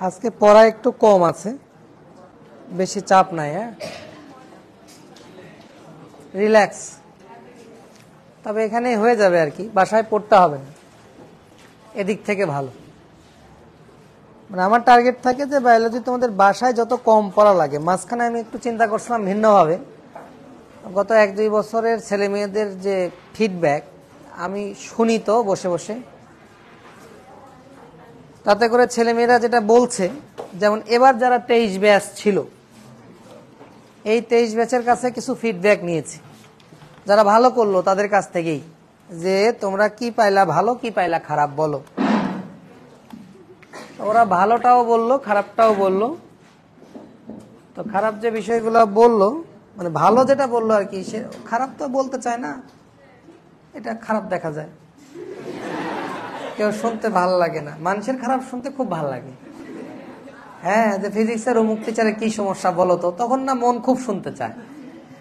আজকে পড়া একটু কম আছে, বেশি চাপ নাই। হ্যাঁ, রিল্যাক্স। তবে এখানে হয়ে যাবে আর কি, বাসায় পড়তে হবে না, এদিক থেকে ভালো। মানে আমার টার্গেট থাকে যে বায়োলজি তোমাদের বাসায় যত কম পড়া লাগে। মাঝখানে আমি একটু চিন্তা করছিলাম ভিন্নভাবে। গত 1-2 বছরের ছেলে মেয়েদের যে ফিডব্যাক আমি শুনি তো বসে বসে, তাতে করে ছেলেমেয়েরা যেটা বলছে, যেমন এবার যারা 23 ব্যাচ ছিল, এই 23 ব্যাচের কাছে কিছু ফিডব্যাক নিয়েছি, যারা ভালো করলো তাদের কাছ থেকেই, যে তোমরা কি পাইলা ভালো, কি পাইলা খারাপ বলো। ওরা ভালোটাও বললো, খারাপটাও বললো। তো খারাপ যে বিষয়গুলো বললো, মানে ভালো যেটা বললো আর কি, সে খারাপ তো বলতে চায় না, এটা খারাপ দেখা যায়। কেউ শুনতে ভালো লাগে না, মানুষের খারাপ শুনতে খুব ভালো লাগে। হ্যাঁ, যে ফিজিক্সের অমুক টিচারের কি সমস্যা বলো তো, তখন না মন খুব শুনতে চায়।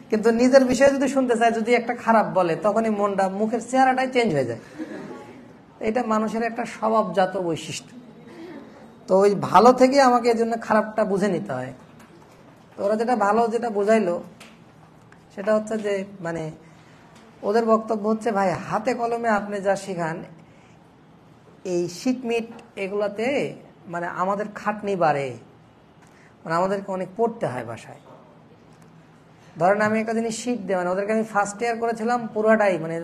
কিন্তু নিজের বিষয়ে যদি শুনতে চায়, যদি একটা খারাপ বলে, তখনই মনটা, মুখের চেহারাটাই চেঞ্জ হয়ে যায়। এটা মানুষের একটা স্বভাবজাত বৈশিষ্ট্য। তো ওই ভালো থেকে আমাকে এই জন্য খারাপটা বুঝে নিতে হয়। তো ওরা যেটা ভালো যেটা বোঝাইলো, সেটা হচ্ছে যে মানে ওদের বক্তব্য হচ্ছে, ভাই হাতে কলমে আপনি যা শিখান, এই শীতমিট এগুলাতে মানে আমাদের খাটনি বাড়ে, মানে আমাদেরকে অনেক পড়তে হয় বাসায়। ধরেন আমি একটা জিনিস শীত দেয়, মানে ওদেরকে আমি ফার্স্ট ইয়ার করেছিলাম পুরোটাই, মানে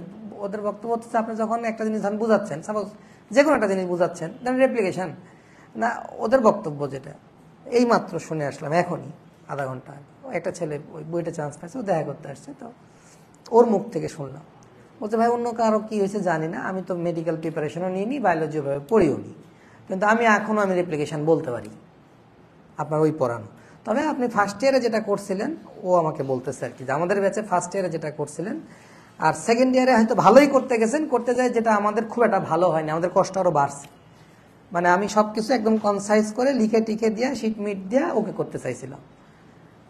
ওদের বক্তব্য হচ্ছে আপনি যখন একটা জিনিস ধরেন বুঝাচ্ছেন, সাপোজ যে কোনো একটা জিনিস বুঝাচ্ছেন, ধরেন রেপ্লিকেশন না, ওদের বক্তব্য যেটা এই মাত্র শুনে আসলাম এখনই, আধা ঘন্টা। একটা ছেলে ওই বইটা চান্স পাইছে, ও দেখা করতে আসছে, তো ওর মুখ থেকে শুনলাম। বলছে ভাই অন্য কারো কি হয়েছে জানি না, আমি তো মেডিকেল প্রিপারেশনও নিইনি, বায়োলজি ওভাবে পড়িও নি, কিন্তু আমি রেপ্লিকেশন বলতে পারি আপনার ওই পড়ানো। তবে আপনি ফার্স্ট ইয়ারে যেটা করছিলেন, ও আমাকে বলতেছে আর কি, যে আমাদের ব্যাচে ফার্স্ট ইয়ারে যেটা করছিলেন আর সেকেন্ড ইয়ারে হয়তো ভালোই করতে গেছেন, করতে যায় যেটা আমাদের খুব একটা ভালো হয়নি, আমাদের কষ্ট আরো বাড়ছে। মানে আমি সবকিছু একদম কনসাইজ করে লিখে টিখে দিয়ে শিট মিট দিয়ে ওকে করতে চাইছিলাম।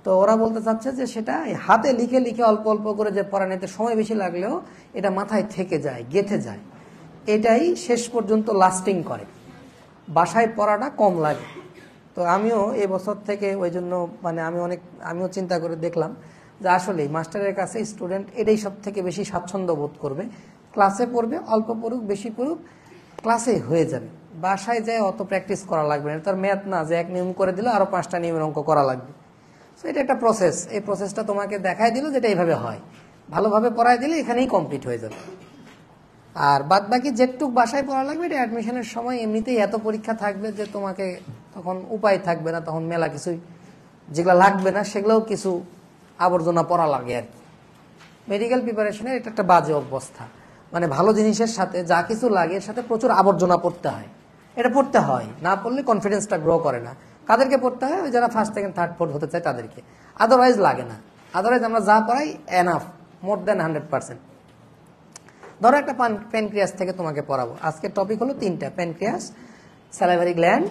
তো ওরা বলতে চাচ্ছে যে সেটা হাতে লিখে লিখে অল্প অল্প করে যে পড়া নিতে সময় বেশি লাগলেও এটা মাথায় থেকে যায়, গেঁথে যায়, এটাই শেষ পর্যন্ত লাস্টিং করে, বাসায় পড়াটা কম লাগে। তো আমিও এবছর থেকে ওই জন্য মানে আমিও চিন্তা করে দেখলাম যে আসলে মাস্টারের কাছে স্টুডেন্ট এটাই সব থেকে বেশি স্বাচ্ছন্দ্য বোধ করবে। ক্লাসে পড়বে, অল্প পড়ুক বেশি পড়ুক, ক্লাসে হয়ে যাবে, বাসায় যায় অত প্র্যাকটিস করা লাগবে না। তার ম্যাথ না যে এক নিয়ম করে দিল আরো 5টা নিয়মের অঙ্ক করা লাগবে। তো এটা একটা প্রসেস, এই প্রসেসটা তোমাকে দেখাই দিল যেটা এইভাবে হয়, ভালোভাবে পড়াই দিলে এখানেই কমপ্লিট হয়ে যাবে। আর বাদ বাকি যেটুক বাসায় পড়া লাগবে, এটা অ্যাডমিশনের সময় এমনিতেই এত পরীক্ষা থাকবে যে তোমাকে তখন উপায় থাকবে না, তখন মেলা কিছুই যেগুলো লাগবে না সেগুলোও কিছু আবর্জনা পড়া লাগে আর কি। মেডিকেল প্রিপারেশনের এটা একটা বাজে অবস্থা, মানে ভালো জিনিসের সাথে যা কিছু লাগে এর সাথে প্রচুর আবর্জনা পড়তে হয়। এটা পড়তে হয়, না পড়লে কনফিডেন্সটা গ্রো করে না। কাদেরকে পড়তে হয়? ওই যারা ফার্স্ট সেকেন্ড থার্ড ফোর্থ হতে চায় তাদেরকে, আদারওয়াইজ লাগে না। আদারওয়াইজ আমরা যা পড়াই এনাফ, মোর দেন 100%। ধরো একটা প্যানক্রিয়াস থেকে তোমাকে পড়াবো, আজকের টপিক হলো 3টা, প্যানক্রিয়াস, স্যালাইভারি গ্ল্যান্ড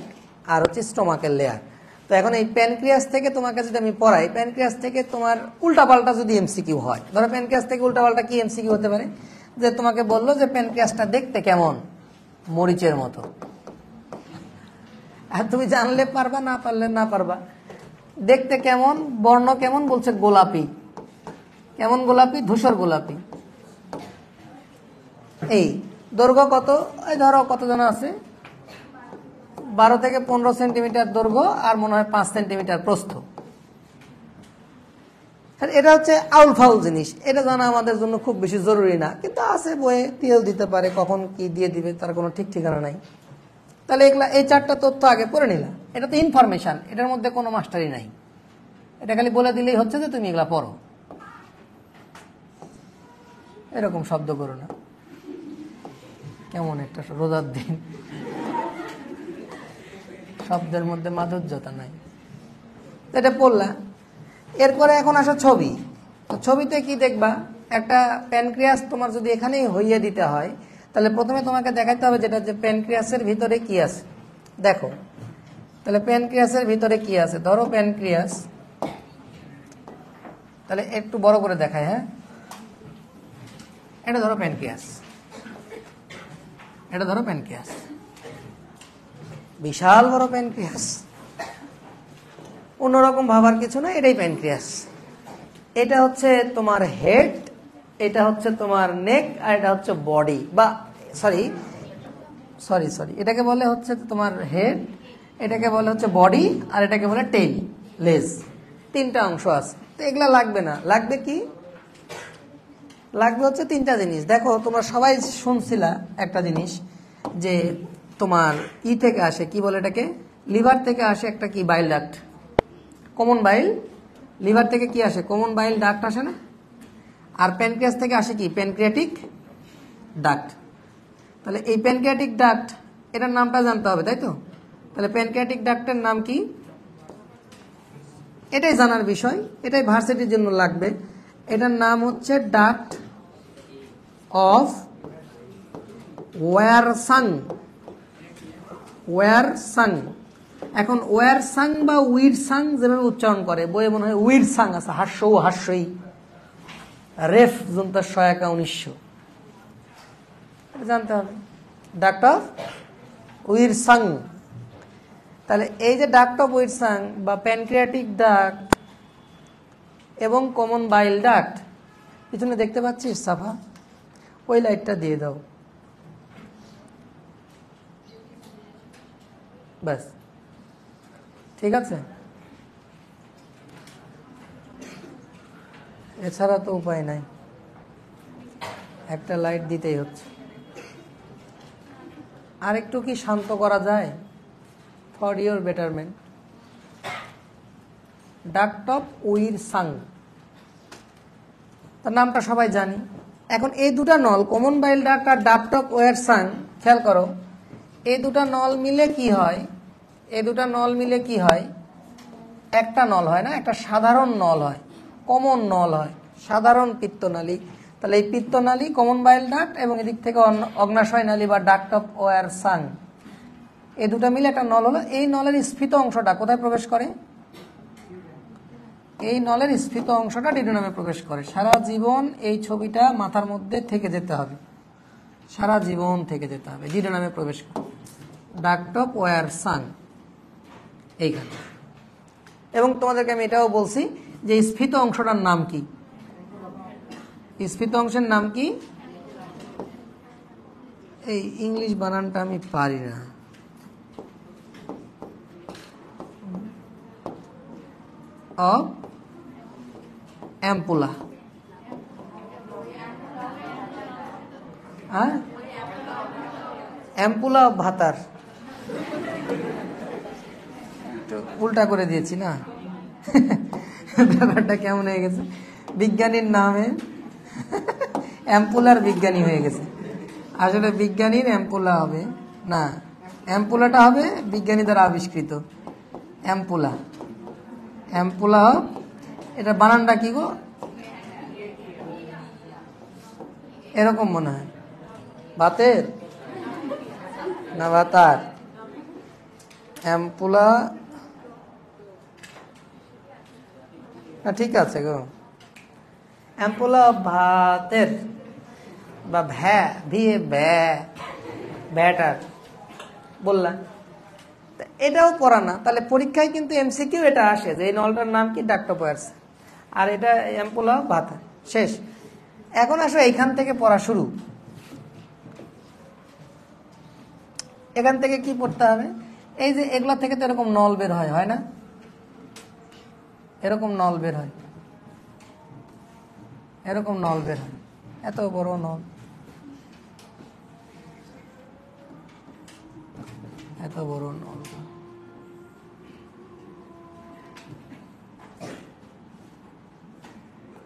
আর হচ্ছে স্টোমাকের লেয়ার। তো এখন এই প্যানক্রিয়াস থেকে তোমাকে যদি আমি পড়াই, প্যানক্রিয়াস থেকে তোমার উল্টাপাল্টা যদি এমসিকিউ হয়, ধরো প্যানক্রিয়াস থেকে উল্টাপাল্টা কি এমসিকিউ হতে পারে, যে তোমাকে বললো যে প্যানক্রিয়াসটা দেখতে কেমন, মরিচের মতো। আর তুমি জানলে পারবা, না পারলে না পারবা। দেখতে কেমন, বর্ণ কেমন, বলছে গোলাপি। কেমন গোলাপি? ধূসর গোলাপি। এই দৈর্ঘ্য কত? এই ধরো কতজন আছে, 12 থেকে 15 সেন্টিমিটার দৈর্ঘ্য আর মনে হয় 5 সেন্টিমিটার প্রস্থ। এটা হচ্ছে আউল ফাউল জিনিস, এটা জানা আমাদের জন্য খুব বেশি জরুরি না, কিন্তু আছে বইয়ে, দিয়েও দিতে পারে, কখন কি দিয়ে দিবে তার কোনো ঠিক ঠিকানা নাই। তাহলে এগুলা, এই 4টা তথ্য আগে পড়ে নিলাম। এটা তো ইনফরমেশন, এটার মধ্যে কোনো মাস্টারি নাই, এটা খালি বলে দিলেই হচ্ছে যে তুমি এগুলা পড়ো। এরকম শব্দ করো না, কেমন একটা রোজার দিন, শব্দের মধ্যে মাধুর্যতা নাই। এটা পড়লা, এরপরে এখন আসো ছবি। তো ছবিতে কি দেখবা? একটা প্যানক্রিয়াস তোমার যদি এখানেই হইয়ে দিতে হয়, তাহলে প্রথমে তোমাকে দেখাইতে হবে যেটা, যে প্যানক্রিয়াসের ভিতরে কি আছে। দেখো তাহলে প্যানক্রিয়াসের ভিতরে কি আছে, ধরো প্যানক্রিয়াস, তাহলে একটু বড় করে দেখায়। হ্যাঁ, এটা ধরো প্যানক্রিয়াস, এটা ধরো প্যানক্রিয়াস, বিশাল বড় প্যানক্রিয়াস, অন্যরকম ভাবার কিছু না, এটাই প্যানক্রিয়াস। এটা হচ্ছে তোমার হেড, এটা হচ্ছে তোমার নেক, আর এটা হচ্ছে বডি, বা সরি সরি সরি এটাকে বলে হচ্ছে তোমার হেড, এটাকে বলে হচ্ছে বডি, আর এটাকে বলে টেইল, লেজ। 3টা অংশ আছে। তো এগুলা লাগবে না, লাগবে কি? লাগবে হচ্ছে 3টা জিনিস। দেখো তোমরা সবাই শুনছিলা একটা জিনিস, যে তোমার ই থেকে আসে, কি বলে এটাকে, লিভার থেকে আসে একটা কি বাইল ডাক্ট, কমন বাইল। লিভার থেকে কি আসে? কমন বাইল ডাক্ট আসে না? আর প্যানক্রিয়াস থেকে আসে কি? Pancreatic duct. তাহলে এই প্যানক্রিয়াটিক ডাক্ট, এটার নামটা জানতে হবে, তাই তো? তাহলে প্যানক্রিয়াটিক ডাক্টের নাম কি? এটাই জানার বিষয়, এটাই ভার্সিটির জন্য লাগবে। এটার নাম হচ্ছে ডাক্ট অফ ওয়ারসাং। ওয়ারসাং। এখন ওয়ারসাং বা উইরসাং যেভাবে উচ্চারণ করে, বইয়ে মনে হয় উইরসাং আছে, হাস্য ও হাস্যই, রেফ জুনতার সহায়িকা 1900, জানতে হবে। Duct of Wirsung. তাহলে এই যে ডাক্ট অফ উইরসাং বা প্যানক্রিয়াটিক ডাক্ট এবং কমন বাইল ডাক্ট, পিছনে দেখতে পাচ্ছিস সাফা, ওই লাইটটা দিয়ে দাও, ব্যাস, ঠিক আছে? এছাড়া তো উপায় নাই, একটা লাইট দিতেই হচ্ছে। আর একটু কি শান্ত করা যায়? For your betterment. Duct of Wirsung, তার নামটা সবাই জানি। এখন এই দুটা নল, কমন বাইল ডাক্ট আর ডাক্ট অফ ওয়ারসাং, খেয়াল করো, এই দুটা নল মিলে কি হয়? এই দুটা নল মিলে কি হয়? একটা নল হয় না, একটা সাধারণ নল হয়, কমন নল হয়, সাধারণ পিত্তনালী। তাহলে এই পিত্তনালী, কমন বাইল ডাক্ট, এবং এদিক থেকে অগ্নাশয় নালী বা ডাক্ট অফ ওয়ারসাং, এই দুটা মিলে একটা নল হলো। এই নলের স্ফীত অংশটা কোথায় প্রবেশ করে? এই নলের স্ফীত অংশটা ডিউডিনামে প্রবেশ করে। সারা জীবন এই ছবিটা মাথার মধ্যে থেকে যেতে হবে, সারা জীবন থেকে যেতে হবে, ডিউডিনামে প্রবেশ করে, ডাক্ট অফ ওয়ারসাং এইখানে। এবং তোমাদেরকে আমি এটাও বলছি যে স্ফীত অংশটার নাম কি? স্ফীত অংশের নাম কি? এই ইংলিশ বানানটা আমি পারি না, অফ অ্যাম্পুলা। হ্যাঁ, অ্যাম্পুলা অফ ভাতার, একটু উল্টা করে দিয়েছি না? ব্যাপারটা কেমন হয়ে গেছে? বিজ্ঞানীর নামে অ্যাম্পুলার বিজ্ঞানী হয়ে গেছে। আসলে বিজ্ঞানীর অ্যাম্পুলা হবে না, অ্যাম্পুলাটা হবে বিজ্ঞানী দ্বারা আবিষ্কৃত অ্যাম্পুলা। অ্যাম্পুলা, এটা বানানটা কি গো? এরকম মনে হয়, ভাতের না ভাতার? অ্যাম্পুলা, না ঠিক আছে গো, অ্যাম্পুলা ভাতের বা ভ্যাটার বললাম। এটাও পড়া না, তাহলে পরীক্ষায় কিন্তু এমসিকিউ এটা আসে যে এই নলটার নাম কি, ডাক্টোপয়ার্স, আর এটা অ্যাম্পুলা অফ বাথা, শেষ। এখন আসো এইখান থেকে পড়া শুরু। এখান থেকে কি পড়তে হবে, এই যে এগুলা থেকে তো এরকম নল বের হয়, হয় না? এরকম নল বের হয়, এরকম নল বের হয়, এত বড় নল, এত বড় নল,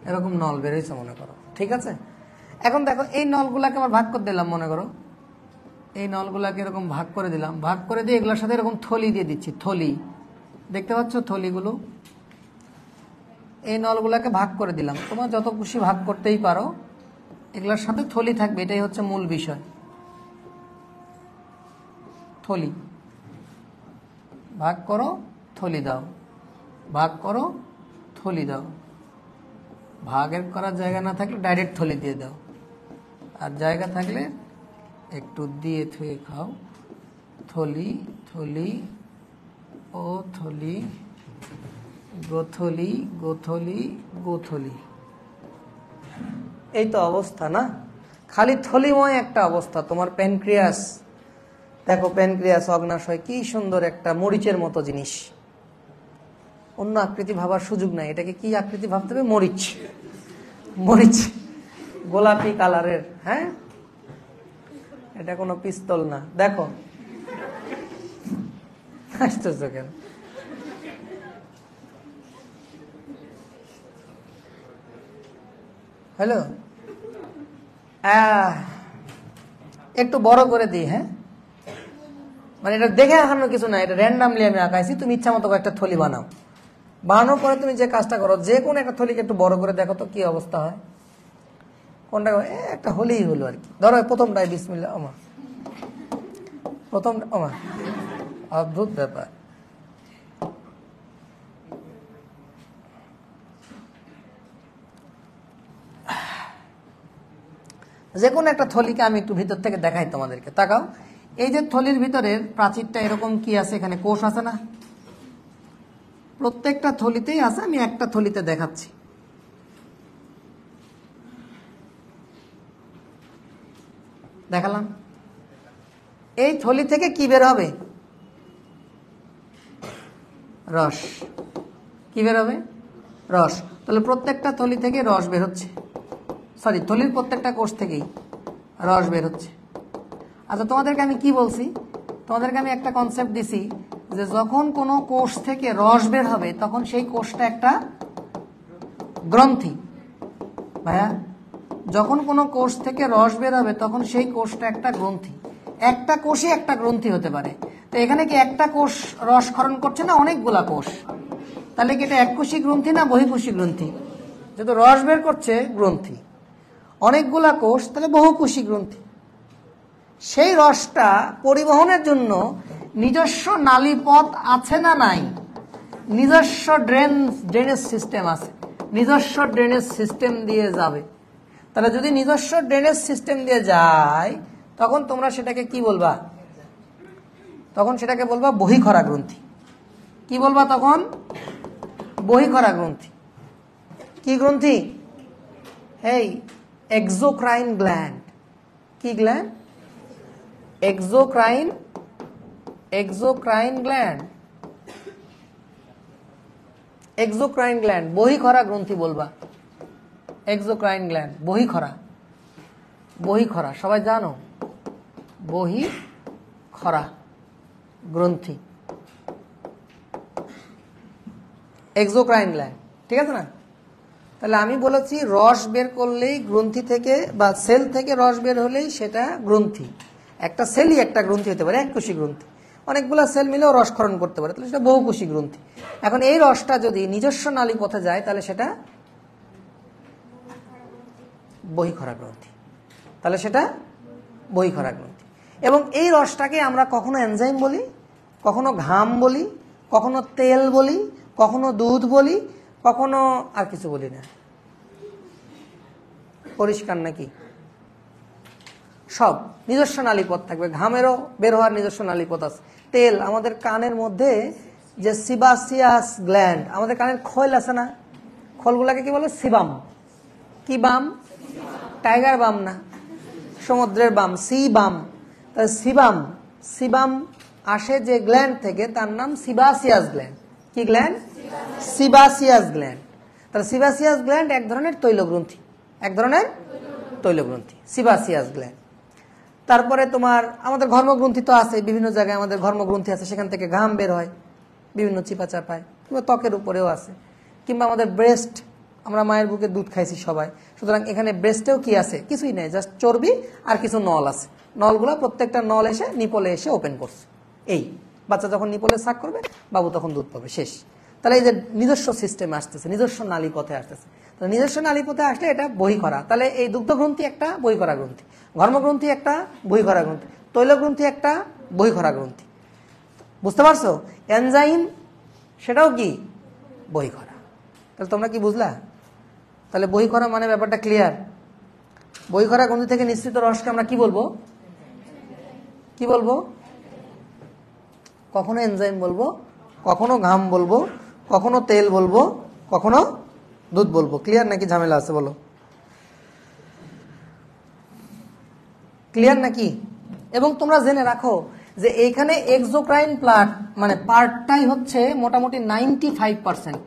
এরকম নল বেরোইছে মনে করো, ঠিক আছে? এখন দেখো এই নলগুলাকে আবার ভাগ করে দিলাম, মনে করো এই নলগুলাকে এরকম ভাগ করে দিলাম, ভাগ করে দিয়ে এগুলোর সাথে এরকম থলি দিয়ে দিচ্ছি, থলি, দেখতে পাচ্ছ থলিগুলো? এই নলগুলাকে ভাগ করে দিলাম, তোমরা যত খুশি ভাগ করতেই পারো, এগুলোর সাথে থলি থাকবে, এটাই হচ্ছে মূল বিষয়। থলি ভাগ করো, থলি দাও, ভাগ করো, থলি দাও, ভাগের করার জায়গা না থাকলে ডাইরেক্ট থলি দিয়ে দাও, আর জায়গা থাকলে একটু দিয়ে থুয়ে খাও। থলি, থলি, ও থলি, গোথলি, গোথলি, গোথলি, এই তো অবস্থা না? খালি থলিময় একটা অবস্থা। তোমার প্যানক্রিয়াস দেখো, প্যানক্রিয়াস, অগ্নাশয়, কি সুন্দর একটা মরিচের মতো জিনিস, অন্য আকৃতি ভাবার সুযোগ নাই। এটাকে কি আকৃতি ভাবতে হবে? মরিচ, মরিচ, গোলাপি কালারের, হ্যাঁ, এটা কোনো পিস্তল না। দেখো আশ্চর্য কেন? হ্যালো, একটু বড় করে দিই, হ্যাঁ, মানে এটা দেখে আঁকানোর কিছু না, এটা র্যান্ডামলি আমি আঁকাইছি, তুমি ইচ্ছা মতো একটা থলি বানাও, বানানোর পরে তুমি যে কাজটা করো, যে কোনো একটা থলিকে একটু বড় করে দেখো তো কি অবস্থা হয়। কোনটা একটা হলেই হলো আর কি। ধরো প্রথমটাই বিসমিল্লাহ, ওমা, প্রথম, ওমা, অদ্ভুত ব্যাপার। যে কোনো একটা থলিকে আমি একটু ভিতর থেকে দেখাই তোমাদেরকে, তাকাও। এই যে থলির ভিতরের প্রাচীরটা এরকম কি আছে, এখানে কোষ আছে না? প্রত্যেকটা থলিতেই আছে, আমি একটা থলিতে দেখাচ্ছি। দেখালাম। এই থলি থেকে কি বের হবে? রস। কি বের হবে? রস। তাহলে প্রত্যেকটা থলি থেকে রস বের হচ্ছে, সরি, থলির প্রত্যেকটা কোষ থেকেই রস বের হচ্ছে। আচ্ছা, তোমাদেরকে আমি কি বলছি? তোমাদেরকে আমি একটা কনসেপ্ট দিছি যে যখন কোনো কোষ থেকে রস বের হবে তখন সেই কোষটা একটা গ্রন্থি। ভাইয়া, যখন কোনো কোষ থেকে রস বের হবে তখন সেই কোষটা একটা গ্রন্থি। একটা কোষে একটা গ্রন্থি হতে পারে। তো এখানে কি একটা কোষ রস ক্ষরণ করছে না অনেকগুলা কোষ? তাহলে কি এটা এককোষী গ্রন্থি না বহিঃকোষী গ্রন্থি? যেহেতু রস বের করছে গ্রন্থি, অনেকগুলা কোষ, তাহলে বহুকোষী গ্রন্থি। সেই রসটা পরিবহনের জন্য নিজস্ব নালীপথ আছে না নাই? নিজস্ব ড্রেনেজ সিস্টেম আছে, নিজস্ব ড্রেনেজ সিস্টেম দিয়ে যাবে। তাহলে যদি নিজস্ব ড্রেনেজ সিস্টেম দিয়ে যায় তখন তোমরা সেটাকে কি বলবা? তখন সেটাকে বলবা বহিঃক্ষরা গ্রন্থি। কি বলবা তখন? বহিঃক্ষরা গ্রন্থি। কি গ্রন্থি? এই এক্সোক্রাইন গ্ল্যান্ড। কি gland? Exocrine, exocrine gland, exocrine gland, বহিঃক্ষরা গ্রন্থি বলবা। এক্সোক্রাইন গ্ল্যান্ড, বহিঃক্ষরা, বহিঃক্ষরা সবাই জানো, বহিঃক্ষরা গ্রন্থি, এক্সোক্রাইন গ্ল্যান্ড, ঠিক আছে না? তাহলে আমি বলেছি রস বের করলেই গ্রন্থি থেকে বা সেল থেকে রস বের হলেই সেটা গ্রন্থি। একটা সেলই একটা গ্রন্থি হতে পারে, এককোষী গ্রন্থি। অনেকগুলো সেল মিলেও রসক্ষরণ করতে পারে, তাহলে সেটা বহুকোষী গ্রন্থি। এখন এই রসটা যদি নিজস্ব নালী পথে যায় তাহলে সেটা বহিঃক্ষরা গ্রন্থি, তাহলে সেটা বহিঃক্ষরা গ্রন্থি। এবং এই রসটাকে আমরা কখনো এনজাইম বলি, কখনো ঘাম বলি, কখনো তেল বলি, কখনো দুধ বলি, কখনো আর কিছু বলি না। পরিষ্কার নাকি? সব নিজস্ব নালীপথ থাকবে, ঘামেরও বের হওয়ার নিজস্ব নালীপথ আছে। তেল, আমাদের কানের মধ্যে যে সিবাসিয়াস গ্ল্যান্ড, আমাদের কানের খোল আছে না, খোলগুলাকে কি বলে? সিবাম। কি বাম? টাইগার বাম না, সমুদ্রের বাম, সি বাম। সিবাম, সিবাম আসে যে গ্ল্যান্ড থেকে তার নাম সিবাসিয়াস গ্ল্যান্ড। কি গ্ল্যান্ড? সিবাসিয়াস গ্ল্যান্ড। তাহলে সিবাসিয়াস গ্ল্যান্ড এক ধরনের তৈলগ্রন্থি, এক ধরনের তৈলগ্রন্থি সিবাসিয়াস গ্ল্যান্ড। তারপরে তোমার আমাদের ঘর্মগ্রন্থি তো আছে, বিভিন্ন জায়গায় আমাদের ঘর্মগ্রন্থি আছে, সেখান থেকে ঘাম বের হয় বিভিন্ন চিপা চাপায়, কিংবা ত্বকের উপরেও আছে, কিংবা আমাদের ব্রেস্ট, আমরা মায়ের বুকে দুধ খাইছি সবাই, সুতরাং এখানে ব্রেস্টেও কি আছে? কিছুই নেই, জাস্ট চর্বি আর কিছু নল আছে। নলগুলা প্রত্যেকটা নল এসে নিপলে এসে ওপেন করছে। এই বাচ্চা যখন নিপলে সাক করবে, বাবু তখন দুধ পাবে, শেষ। তাহলে এই যে নিজস্ব সিস্টেমে আসতেছে, নিজস্ব নালী পথে আসতেছে, নিজস্ব নালী পথে আসলে এটা বহিঃকরা। তাহলে এই দুগ্ধগ্রন্থি একটা বহিঃকরা গ্রন্থি, ঘর্মগ্রন্থি একটা বহিঃকরা গ্রন্থি, তৈলগ্রন্থি একটা বহিঃকরা গ্রন্থি। বুঝতে পারছো? এনজাইম সেটাও কি? বহিঃকরা। তাহলে তোমরা কি বুঝলা? তাহলে বহিঃকরা মানে ব্যাপারটা ক্লিয়ার। বহিঃকরা গ্রন্থি থেকে নিঃসৃত রসকে আমরা কি বলবো? কি বলবো? কখনো এনজাইম বলবো, কখনো ঘাম বলবো, কখনো তেল বলবো, কখনো দুধ বলবো। ক্লিয়ার নাকি ঝামেলা আছে? বলো ক্লিয়ার নাকি? এবং তোমরা জেনে রাখো যে এইখানে এক্সোক্রাইন মানে পার্টটাই হচ্ছে মোটামুটি 95%।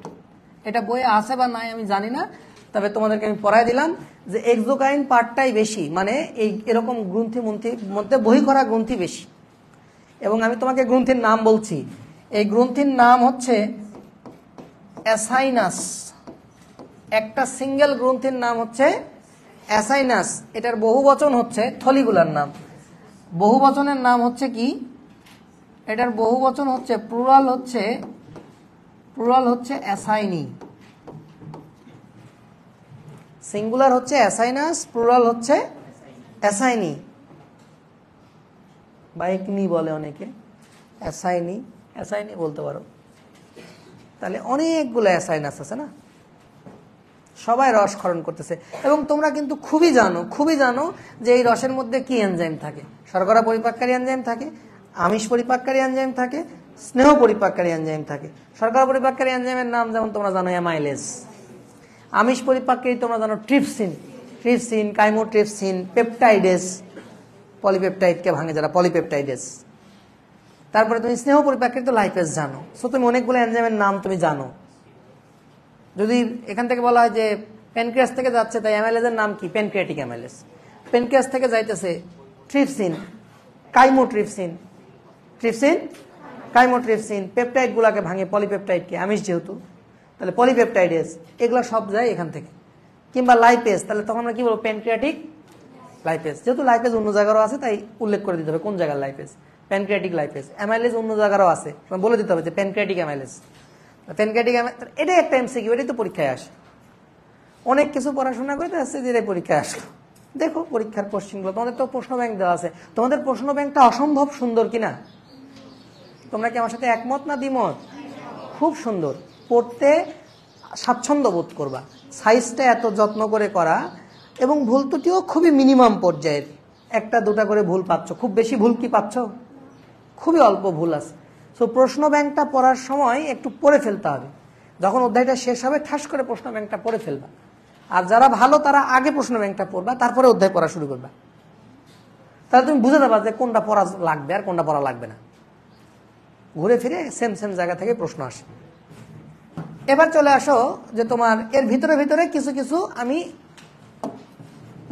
এটা বইয়ে আছে বা নাই আমি জানি না, তবে তোমাদেরকে আমি পড়ায় দিলাম যে এক্সোক্রাইন পার্টটাই বেশি, মানে এই এরকম গ্রন্থি মধ্যে বহিঃকরা গ্রন্থি বেশি। এবং আমি তোমাকে গ্রন্থির নাম বলছি, এই গ্রন্থির নাম হচ্ছে অ্যাসাইনাস। একটা সিঙ্গেল গ্রন্থির নাম হচ্ছে অ্যাসাইনাস। এটার বহুবচন হচ্ছে থলিগুলার নাম। বহুবচনের নাম হচ্ছে কি? এটার বহুবচন হচ্ছে প্লুরাল হচ্ছে অ্যাসাইনি। সিঙ্গুলার হচ্ছে অ্যাসাইনাস, প্লুরাল হচ্ছে অ্যাসাইনি। বাইকনি বলে অনেকে, অ্যাসাইনি, অ্যাসাইনি বলতে পারো। তাহলে অনেকগুলো অ্যাসাইনাস আছে না, সবাই রস ক্ষরণ করতেছে। এবং তোমরা কিন্তু খুবই জানো যে এই রসের মধ্যে কি এনজাইম থাকে। শর্করা পরিপাককারী এনজাইম থাকে, আমিষ পরিপাককারী এনজাইম থাকে, স্নেহ পরিপাককারী এনজাইম থাকে। শর্করা পরিপাককারী এনজাইমের নাম যেমন তোমরা জানো অ্যামাইলেজ। আমিষ পরিপাককারী তোমরা জানো ট্রিপসিন, কাইমোট্রিপসিন, পেপটাইডেস, পলিপেপটাইডকে ভাঙে যারা, পলিপেপটাইডেস। তারপরে তুমি স্নেহ পরিপাককারী তো লাইপেজ জানো। সো তুমি অনেকগুলো এনজাইমের নাম তুমি জানো। যদি এখান থেকে বলা হয় যে প্যানক্রিয়াস থেকে যাচ্ছে, তাই অ্যামাইলেজের নাম কি? Pancreatic amylase. প্যানক্রিয়াস থেকে যাইতেছে ট্রিপসিন, কাইমোট্রিপসিন, পেপটাইড গুলাকে ভাঙে, পলিপেপটাইডকে, আমিষ যেহেতু, তাহলে পলিপেপটাইডেস, এগুলো সব যায় এখান থেকে। কিংবা লাইপেজ, তাহলে তখন আমরা কি বলবো? Pancreatic lipase. যেহেতু লাইপেজ অন্য জায়গারও আছে তাই উল্লেখ করে দিতে হবে কোন জায়গার লাইপেজ। Pancreatic lipase. অ্যামাইলেজ অন্য জায়গারও আছে, বলে দিতে হবে যে প্যানক্রিয়াটিক অ্যামাইলেজ। প্যানক্রিয়াটিক এটাই একটা এমসিকিউ, এটাই তো পরীক্ষায় আসে। অনেক কিছু পড়াশোনা করতে আসছে যে পরীক্ষায় আসলো। দেখো পরীক্ষার কোশ্চেনগুলো, তোমাদের তো প্রশ্ন ব্যাংক দেওয়া আছে, তোমাদের প্রশ্ন ব্যাংকটা অসম্ভব সুন্দর কিনা? তোমরা কি আমার সাথে একমত না দ্বিমত? খুব সুন্দর, পড়তে স্বাচ্ছন্দ্য বোধ করবা। সাইজটা এত যত্ন করে করা, এবং ভুল ত্রুটিও খুবই মিনিমাম পর্যায়ের, একটা দুটা করে ভুল পাচ্ছ। খুব বেশি ভুল কি পাচ্ছ? খুবই অল্প ভুল আছে। সো প্রশ্ন ব্যাংকটা পড়ার সময় একটু পড়ে ফেলতে হবে। যখন অধ্যায়টা শেষ হবে ঠাস করে প্রশ্ন ব্যাংকটা পড়ে ফেলবা। আর যারা ভালো তারা আগে প্রশ্ন ব্যাংকটা পড়বা, তারপরে অধ্যায় পড়া শুরু করবা। তাহলে তুমি বুঝে যাবা যে কোনটা পড়া লাগবে আর কোনটা পড়া লাগবে না। ঘুরে ফিরে সেম জায়গা থেকে প্রশ্ন আসে। এবার চলে আসো যে তোমার এর ভিতরে কিছু আমি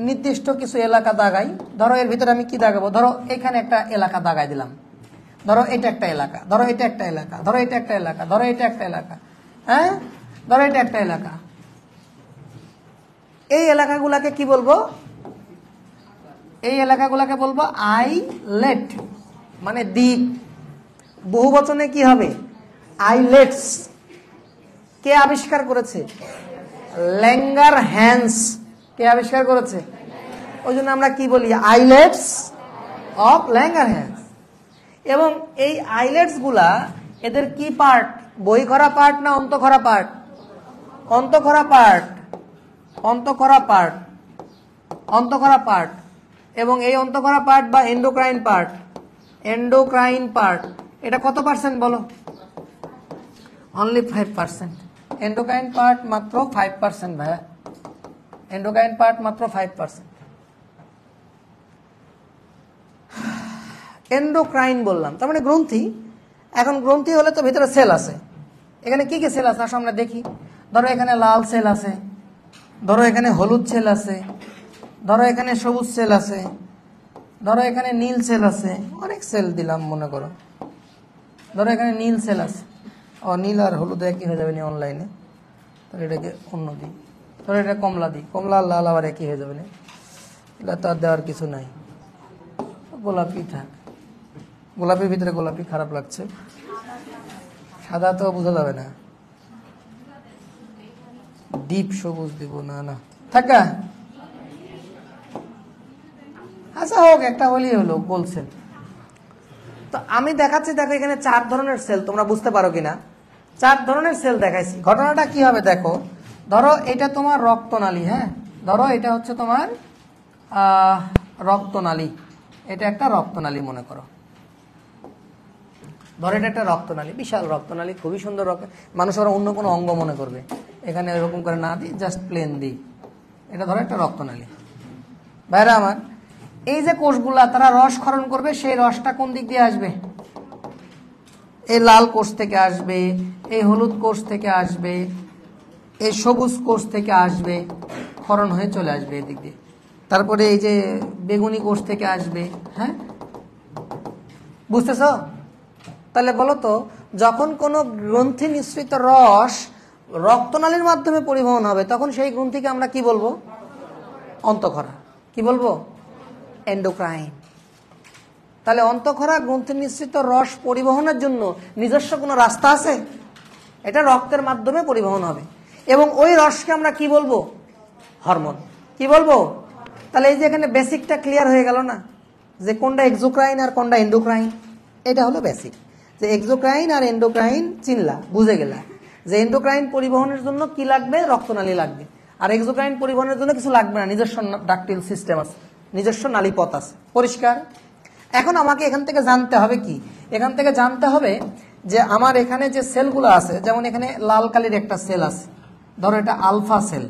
নির্দিষ্ট কিছু এলাকা দাগাই। ধরো এর ভিতরে আমি কি দাগাবো? ধরো এখানে একটা এলাকা দাগাই দিলাম, ধরো এটা একটা এলাকা, ধরো এটা একটা এলাকা, ধরো এটা একটা এলাকা, ধরো এটা একটা এলাকা, হ্যাঁ, ধরো এটা একটা এলাকা। এই এলাকাগুলাকে কি বলবো? এই এলাকাগুলাকে বলবো আইলেট, মানে দ্বীপ। বহুবচনে কি হবে? আইলেটস। কে আবিষ্কার করেছে? ল্যাঙ্গারহ্যান্স। কে আবিষ্কার করেছে? ওই জন্য আমরা কি বলি? Islets of Langerhans. এবং এই আইলেটস গুলা এদের কি পার্ট? বহিঃখরা পার্ট না অন্তঃখরা পার্ট? অন্তঃখরা পার্ট। এবং এই অন্তঃক্ষরা পার্ট বা এন্ডোক্রাইন পার্ট এটা কত পার্সেন্ট বলো? অনলি 5%। এন্ডোক্রাইন পার্ট মাত্র 5% ভাইয়া, এন্ডোক্রাইন পার্ট মাত্র 5%। এন্ডোক্রাইন বললাম তার মানে গ্রন্থি। এখন গ্রন্থি হলে তো ভিতরে সেল আছে। এখানে কি কি সেল আছে আসলে আমরা দেখি। ধরো এখানে লাল সেল আছে, ধরো এখানে হলুদ সেল আছে, ধরো এখানে সবুজ সেল আছে, ধরো এখানে নীল সেল আছে, অনেক সেল দিলাম মনে করো। ধরো এখানে নীল সেল আছে, ও নীল আর হলুদ একই হয়ে যাবে না অনলাইনে, তাহলে এটাকে অন্য দিই। ধরো এটা কমলা দিই, কমলা আর লাল আবার একই হয়ে যাবে না, এটা তো আর দেওয়ার কিছু নাই। গোলাপি থাক, গোলাপির ভিতরে গোলাপি খারাপ লাগছে, সাদা তো বোঝা যাবে না, ডিপ সবুজ দিব না, না থাকা। আচ্ছা হোক, একটা হলেই হলো, গোল সেল। তো আমি দেখাচ্ছি, দেখো এখানে 4 ধরনের সেল, তোমরা বুঝতে পারো কিনা। 4 ধরনের সেল দেখাইছি। ঘটনাটা কি হবে দেখো, ধরো এটা তোমার রক্তনালী, হ্যাঁ ধরো এটা হচ্ছে তোমার রক্তনালী, এটা একটা রক্তনালী মনে করো। ধরো এটা একটা রক্তনালী, বিশাল রক্তনালী, খুবই সুন্দর রক্ত। মানুষ ওরা অন্য কোনো অঙ্গ মনে করবে, এখানে এরকম করে না দিই, জাস্ট প্লেন দিই। এটা ধরো একটা রক্তনালী। ভাইরা আমার, এই যে কোষগুলা তারা রস ক্ষরণ করবে, সেই রসটা কোন দিক দিয়ে আসবে? এই লাল কোষ থেকে আসবে, এই হলুদ কোষ থেকে আসবে, এই সবুজ কোষ থেকে আসবে, ক্ষরণ হয়ে চলে আসবে এদিক দিয়ে। তারপরে এই যে বেগুনি কোষ থেকে আসবে, হ্যাঁ বুঝতেছ? তাহলে বলো তো, যখন কোনো গ্রন্থি নিঃসৃত রস রক্তনালীর মাধ্যমে পরিবহন হবে, তখন সেই গ্রন্থিকে আমরা কি বলবো? অন্তঃক্ষরা। কি বলবো? এন্ডোক্রাইন। তাহলে অন্তঃক্ষরা গ্রন্থি নিঃসৃত রস পরিবহনের জন্য নিজস্ব কোনো রাস্তা আছে? এটা রক্তের মাধ্যমে পরিবহন হবে, এবং ওই রসকে আমরা কি বলবো? হরমোন। কি বলবো? তাহলে এই যে এখানে বেসিকটা ক্লিয়ার হয়ে গেল না, যে কোনটা এক্সোক্রাইন আর কোনটা এন্ডোক্রাইন। এটা হলো বেসিক, যে এক্সোক্রাইন আর এন্ডোক্রাইন চিনলা, বুঝে গেলা যে এন্ডোক্রাইন পরিবহনের জন্য কি লাগবে? রক্তনালী লাগবে। আর এক্সোক্রাইন পরিবহনের জন্য কিছু লাগবে না, নিজস্ব ডাকটিল সিস্টেম আছে, নিজস্ব নালীপথ আছে। পরিষ্কার? এখন আমাকে এখান থেকে জানতে হবে কি, এখান থেকে জানতে হবে যে আমার এখানে যে সেলগুলো আছে, যেমন এখানে লাল কালির একটা সেল আছে, ধরো এটা আলফা সেল।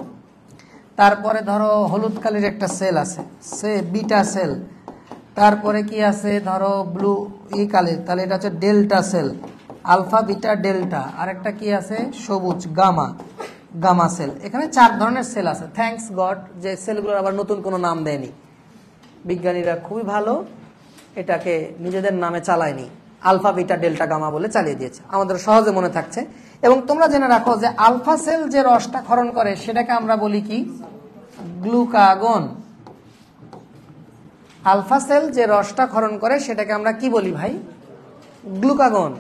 তারপরে ধরো হলুদ কালির একটা সেল আছে, সে বিটা সেল। তারপরে কি আছে, ধরো ব্লু কালির, তাহলে এটা হচ্ছে delta cell, alpha beta delta. আর একটা কি আছে, সবুজ গামা সেল। এখানে 4 ধরনের সেল আছে। থ্যাঙ্কস গড যে সেলগুলোর আবার নতুন কোনো নাম দেয়নি, বিজ্ঞানীরা খুবই ভালো, এটাকে নিজেদের নামে চালায়নি, আলফা বিটা ডেল্টা গামা বলে চালিয়ে দিয়েছে, আমাদের সহজে মনে থাকছে। এবং তোমরা জেনে রাখো যে আলফা সেল যে রসটা ক্ষরণ করে সেটাকে আমরা বলি কি? গ্লুকাগন। আলফা সেল যে রসটা ক্ষরণ করে সেটাকে আমরা কি বলি ভাই? গ্লুকাগন।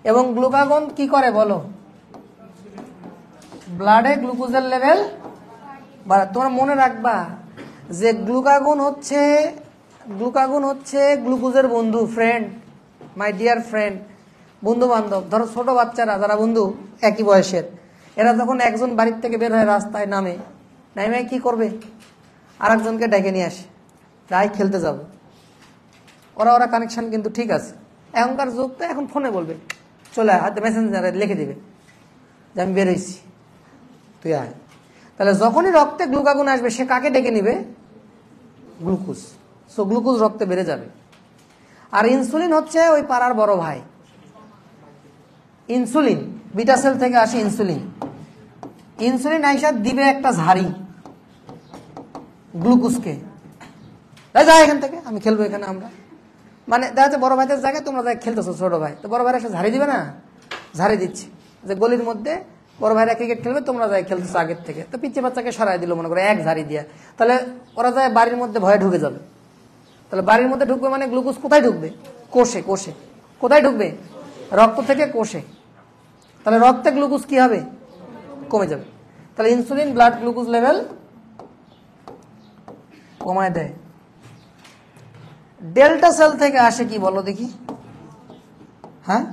এবং গ্লুকাগন কি করে বলো? ব্লাডে গ্লুকোজের লেভেল। তোমরা মনে রাখবা যে গ্লুকাগন হচ্ছে গ্লুকোজের বন্ধু, ফ্রেন্ড, মাই ডিয়ার ফ্রেন্ড, বন্ধু বান্ধব। ধরো ছোট বাচ্চারা যারা বন্ধু একই বয়সের, এরা যখন একজন বাড়ির থেকে বের হয় রাস্তায় নামে কি করবে? আর একজনকে ডেকে নিয়ে আসে, যাই খেলতে যাব। ওরা কানেকশন কিন্তু ঠিক আছে। এখনকার যুগ তো, এখন ফোনে বলবে, চলে হাতে মেসেঞ্জারে লিখে দিবে যে আমি বেরোইছি, তুই আয়। তাহলে যখনই রক্তে গ্লুকাগন আসবে, সে কাকে ডেকে নিবে? গ্লুকোজ। সো গ্লুকোজ রক্তে বেড়ে যাবে। আর ইনসুলিন হচ্ছে ওই পাড়ার বড় ভাই। ইনসুলিন বিটা সেল থেকে আসে। ইনসুলিন আইসা দিবে একটা ঝাড়ি গ্লুকোজকে, যা এখান থেকে, আমি খেলবো এখানে। আমরা মানে দেখা যাচ্ছে বড় ভাইদের জায়গায় তোমরা যাই খেলতেছো, ছোট ভাই তো বড় ভাইরা এসে ঝাড়ি দিবে না? ঝাড়ি দিচ্ছি যে গলির মধ্যে বড় ভাইরা ক্রিকেট খেলবে, তোমরা যাই খেলতেছো আগের থেকে, তো পিছিয়ে বাচ্চাকে সরাই দিল মনে করো এক ঝাড়ি দিয়া। তাহলে ওরা যায় বাড়ির মধ্যে ভয়ে ঢুকে যাবে। তাহলে বাড়ির মধ্যে ঢুকবে মানে গ্লুকোজ কোথায় ঢুকবে? কোষে। কোথায় ঢুকবে? রক্ত থেকে কোষে। তাহলে রক্তে গ্লুকোজ কি হবে? কমে যাবে। তাহলে ইনসুলিন ব্লাড গ্লুকোজ লেভেল কমায় দেয়। ডেল্টা সেল থেকে আসে কি বলো দেখি? হ্যাঁ,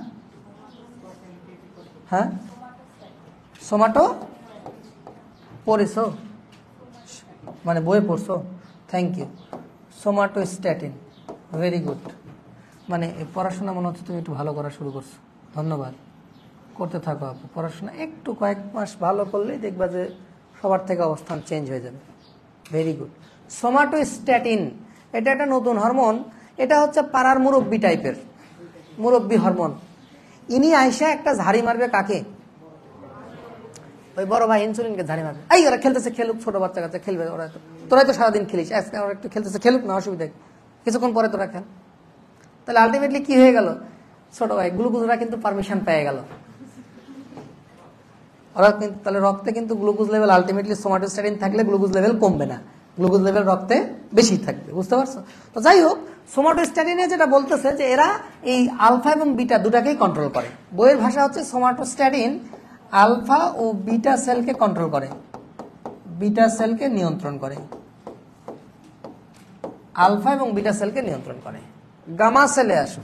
সোমাটো পড়েছো, মানে বই পড়ছো, thank you. Somatostatin, very good. মানে পড়াশোনা মনে হচ্ছে তুমি একটু ভালো করা শুরু করছো, ধন্যবাদ, করতে থাকো আপু। পড়াশোনা একটু কয়েক মাস ভালো করলেই দেখবা যে সবার থেকে অবস্থান চেঞ্জ হয়ে যাবে। Very good. সোমাটোস্ট্যাটিন এটা একটা নতুন হরমোন। এটা হচ্ছে পাড়ার মুরব্বী টাইপের, মুরব্বী হরমোন। ইনি আইসা একটা ঝাড়ি মারবে কাকে? ওই বড় ভাই ইনসুলিনকে ঝাড়ি মারবে। এই ওরা খেলতেছে, খেলুক, ছোট বাচ্চা কাছে খেলবে, ওরা তোরাই তো সারাদিন খেলিস, আজকে ওরা একটু খেলতেছে, খেলুক না, অসুবিধা, কিছুক্ষণ পরে তোরা খেল। তাহলে আলটিমেটলি কি হয়ে গেল? ছোট ভাই গ্লুকোজরা কিন্তু পারমিশন পেয়ে গেল। ওরা কিন্তু তাহলে রক্তে কিন্তু গ্লুকোজ লেভেল আলটিমেটলি সোমাটোস্ট্যাটিন থাকলে গ্লুকোজ লেভেল কমবে না, গ্লুকোজ লেভেল রক্তে বেশি থাকবে, বুঝতে পারছো? তো যাই হোক, সোমাটোস্ট্যাটিনে যেটা বলতেছে যে এরা এই আলফা এবং বিটা দুটাকেই কন্ট্রোল করে। বইয়ের ভাষা হচ্ছে সোমাটোস্ট্যাটিন আলফা ও বিটা সেলকে কন্ট্রোল করে, বিটা সেলকে নিয়ন্ত্রণ করে, আলফা এবং বিটা সেলকে নিয়ন্ত্রণ করে। গামা সেলে আসো।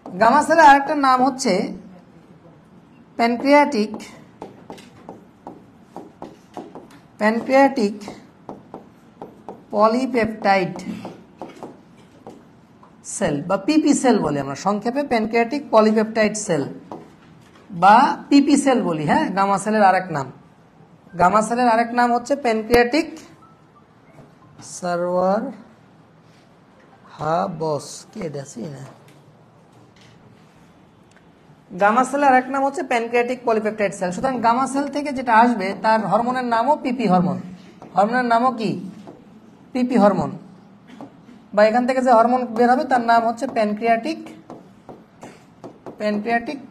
গামা সেলে আরেকটা নাম হচ্ছে প্যানক্রিয়াটিক পলিপেপটাইড সেল বা পিপি সেল বলি আমরা সংক্ষেপে, প্যানক্রিয়াটিক পলিপেপটাইড সেল বা পিপি সেল বলি। হ্যাঁ, গামা সেলের আরেক নাম, গামা সেলের আরেক নাম হচ্ছে প্যানক্রিয়াটিক সার্ভার হাবস, কি এটা না? গামা সেলের আরেক নাম হচ্ছে প্যানক্রিয়াটিক পলিপেপটাইড সেল। সুতরাং গামা সেল থেকে যেটা আসবে তার হরমোনের নামও পিপি হরমোন, হরমোনের নামও কি? পিপি হরমোন। বা এখান থেকে যে হরমোন বের হবে তার নাম হচ্ছে প্যানক্রিয়াটিক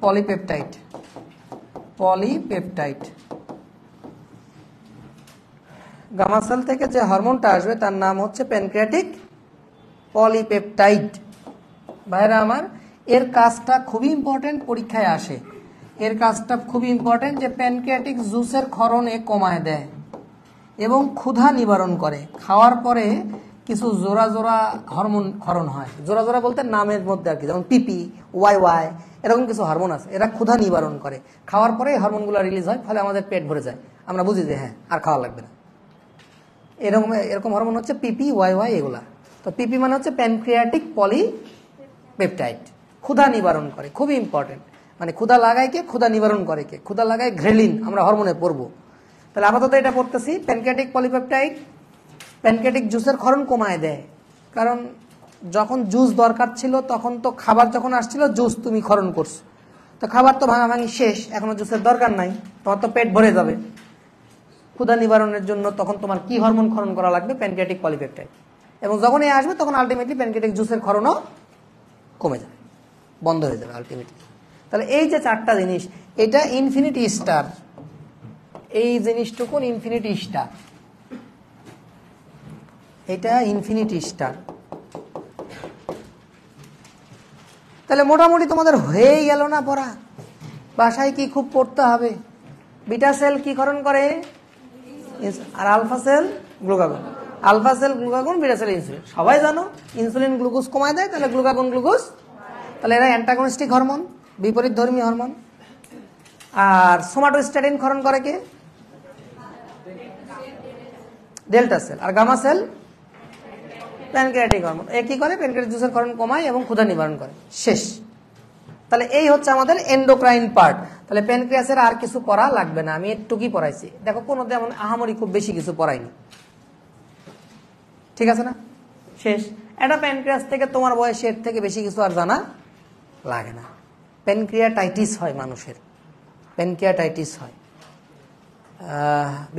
পলিপেপটাইড, গামা সেল থেকে যে হরমোনটা আসবে তার নাম হচ্ছে প্যানক্রিয়াটিক পলিপেপটাইড। ভাইরা আমার, এর কাজটা খুবই ইম্পর্টেন্ট, পরীক্ষায় আসে। এর কাজটা খুবই ইম্পর্টেন্ট যে প্যানক্রিয়াটিক জুসের ক্ষরণে কমায় দেয় এবং ক্ষুধা নিবারণ করে। খাওয়ার পরে কিছু জোড়া জোড়া হরমোন ক্ষরণ হয়, জোড়া জোড়া বলতে নামের মধ্যে আর কি, যেমন পিপি, ওয়াই, এরকম কিছু হরমোন আছে, এরা ক্ষুধা নিবারণ করে। খাওয়ার পরে এই হরমোনগুলো রিলিজ হয়, ফলে আমাদের পেট ভরে যায়, আমরা বুঝি যে হ্যাঁ আর খাওয়া লাগবে না। এরকম হরমোন হচ্ছে পিপি, ওয়াই এগুলা। তো পিপি মানে হচ্ছে প্যানক্রিয়াটিক পলিপেপটাইড, ক্ষুধা নিবারণ করে, খুবই ইম্পর্টেন্ট। মানে ক্ষুধা লাগায় কে? ক্ষুধা নিবারণ করে কে? ক্ষুধা লাগায় ঘ্রেলিন, আমরা হরমোনে পড়বো। তাহলে আপাতত এটা পড়তেছি, প্যানক্রিয়াটিক পলিপেপটাইড প্যানক্রিয়াটিক জুসের ক্ষরণ কমায় দেয়। কারণ যখন জুস দরকার ছিল তখন তো খাবার যখন আসছিল জুস তুমি ক্ষরণ করছো, তো খাবার তো ভাঙাভাঙি শেষ, এখনো জুসের দরকার নাই, তোমার তো পেট ভরে যাবে। ক্ষুধা নিবারণের জন্য তখন তোমার কি হরমোন ক্ষরণ করা লাগবে? Pancreatic polypeptide. এবং যখন এই আসবে তখন আলটিমেটলি প্যানক্রিয়াটিক জুসের ক্ষরণও কমে যাবে, বন্ধ হয়ে যাবে আলটিমেটলি। তাহলে এই যে চারটা জিনিস, এটা ইনফিনিটি স্টার, এই জিনিসটুকুন ইনফিনিটি স্টার, এটা ইনফিনিটি স্টার। তাহলে মোটামুটি তোমাদের হয়েই গেল না পড়া? বাসায় কি খুব পড়তে হবে? বিটা সেল কি ক্ষরণ করে? আর alpha cell glucagon, alpha cell glucagon, beta cell insulin. সবাই জানো ইনসুলিন গ্লুকোজ কমায় দেয়, তাহলে গ্লুকাগন গ্লুকোজ, তাহলে এরা অ্যান্টাগনিস্টিক হরমোন, বিপরীত ধর্মী হরমোন। আর সোমাটোস্ট্যাটিন ক্ষরণ করে কে? Delta cell. আর গামা সেল প্যানক্রিয়াটিক হরমোন। এ কি করে? প্যানক্রিয়াটিক জুসের ক্ষরণ কমায় এবং ক্ষুধা নিবারণ করে। শেষ। তাহলে এই হচ্ছে আমাদের এন্ডোক্রাইন পার্ট। তাহলে প্যানক্রিয়াসের আর কিছু পড়া লাগবে না, আমি একটুকুই পড়াইছি। দেখো কোনো তেমন আহামরি খুব বেশি কিছু পড়াইনি, ঠিক আছে না? শেষ। এটা প্যানক্রিয়াস থেকে তোমার বয়সের থেকে বেশি কিছু আর জানা লাগে না। প্যানক্রিয়াটাইটিস হয় মানুষের, প্যানক্রিয়াটাইটিস হয়,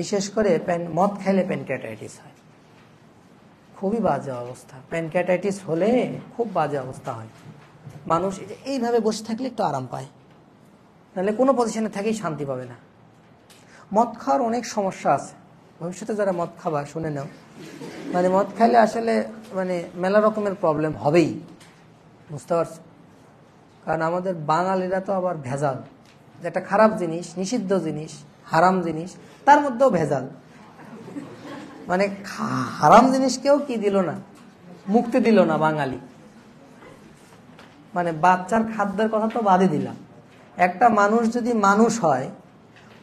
বিশেষ করে মদ খাইলে প্যানক্রিয়াটাইটিস হয়, খুবই বাজে অবস্থা। প্যানক্রিয়াটাইটিস হলে খুব বাজে অবস্থা হয়। মানুষ এইভাবে বসে থাকলে একটু আরাম পায়, নাহলে কোনো পজিশনে থেকেই শান্তি পাবে না। মদ খাওয়ার অনেক সমস্যা আছে, ভবিষ্যতে যারা মদ খাবা শুনে নাও। মানে মদ খাইলে আসলে মানে মেলা রকমের প্রবলেম হবেই, বুঝতে পারছো? কারণ আমাদের বাঙালিরা তো আবার ভেজাল, যেটা খারাপ জিনিস, নিষিদ্ধ জিনিস, হারাম জিনিস, তার মধ্যেও ভেজাল। মানে হারাম জিনিসকেও কি দিল না, মুক্তি দিল না বাঙালি। মানে বাচ্চার খাদ্যের কথা তো বাদই দিলাম। একটা মানুষ যদি মানুষ হয়,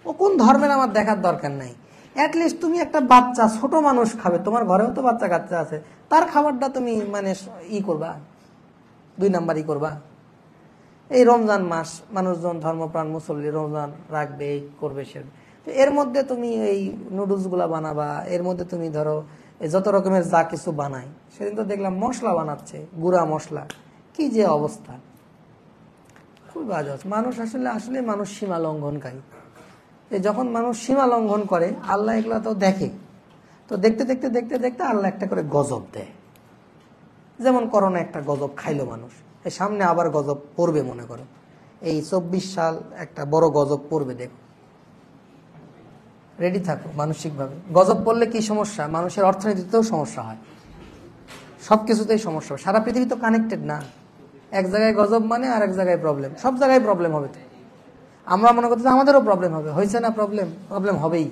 ও কোন ধর্মের আমার দেখার দরকার নাই, অ্যাটলিস্ট তুমি একটা বাচ্চা ছোট মানুষ খাবে, তোমার ঘরেও তো বাচ্চা কাচ্চা আছে, তার খাবারটা তুমি মানে করবা, 2 নাম্বারই করবা। এই রমজান মাস মানুষজন ধর্মপ্রাণ মুসল্লি রমজান রাখবে, এই করবে, সে এর মধ্যে তুমি এই নুডলস গুলা বানাবা, এর মধ্যে তুমি ধরো যত রকমের যা কিছু বানাই, সেদিন তো দেখলাম মশলা বানাচ্ছে, গুঁড়া মশলা, কি যে অবস্থা, খুব বাজে। মানুষ আসলে মানুষ সীমা লঙ্ঘনকারী। যখন মানুষ সীমা লঙ্ঘন করে, আল্লাহ এগুলা তো দেখে, তো দেখতে দেখতে দেখতে দেখতে আল্লাহ একটা করে গজব দেয়। যেমন করোনা একটা গজব খাইলো মানুষ, এই সামনে আবার গজব পড়বে, মনে করো এই 24 সাল একটা বড় গজব পড়বে, দেখো রেডি থাকো মানসিকভাবে। গজব পড়লে কি সমস্যা, মানুষের অর্থনীতিতেও সমস্যা হয়, সবকিছুতেই সমস্যা হয়। সারা পৃথিবী তো কানেক্টেড না, এক জায়গায় গজব মানে আর এক জায়গায় প্রবলেম, সব জায়গায় প্রবলেম হবে। তো আমরা মনে করতে আমাদেরও প্রবলেম হবে, হয়েছে না প্রবলেম হবেই।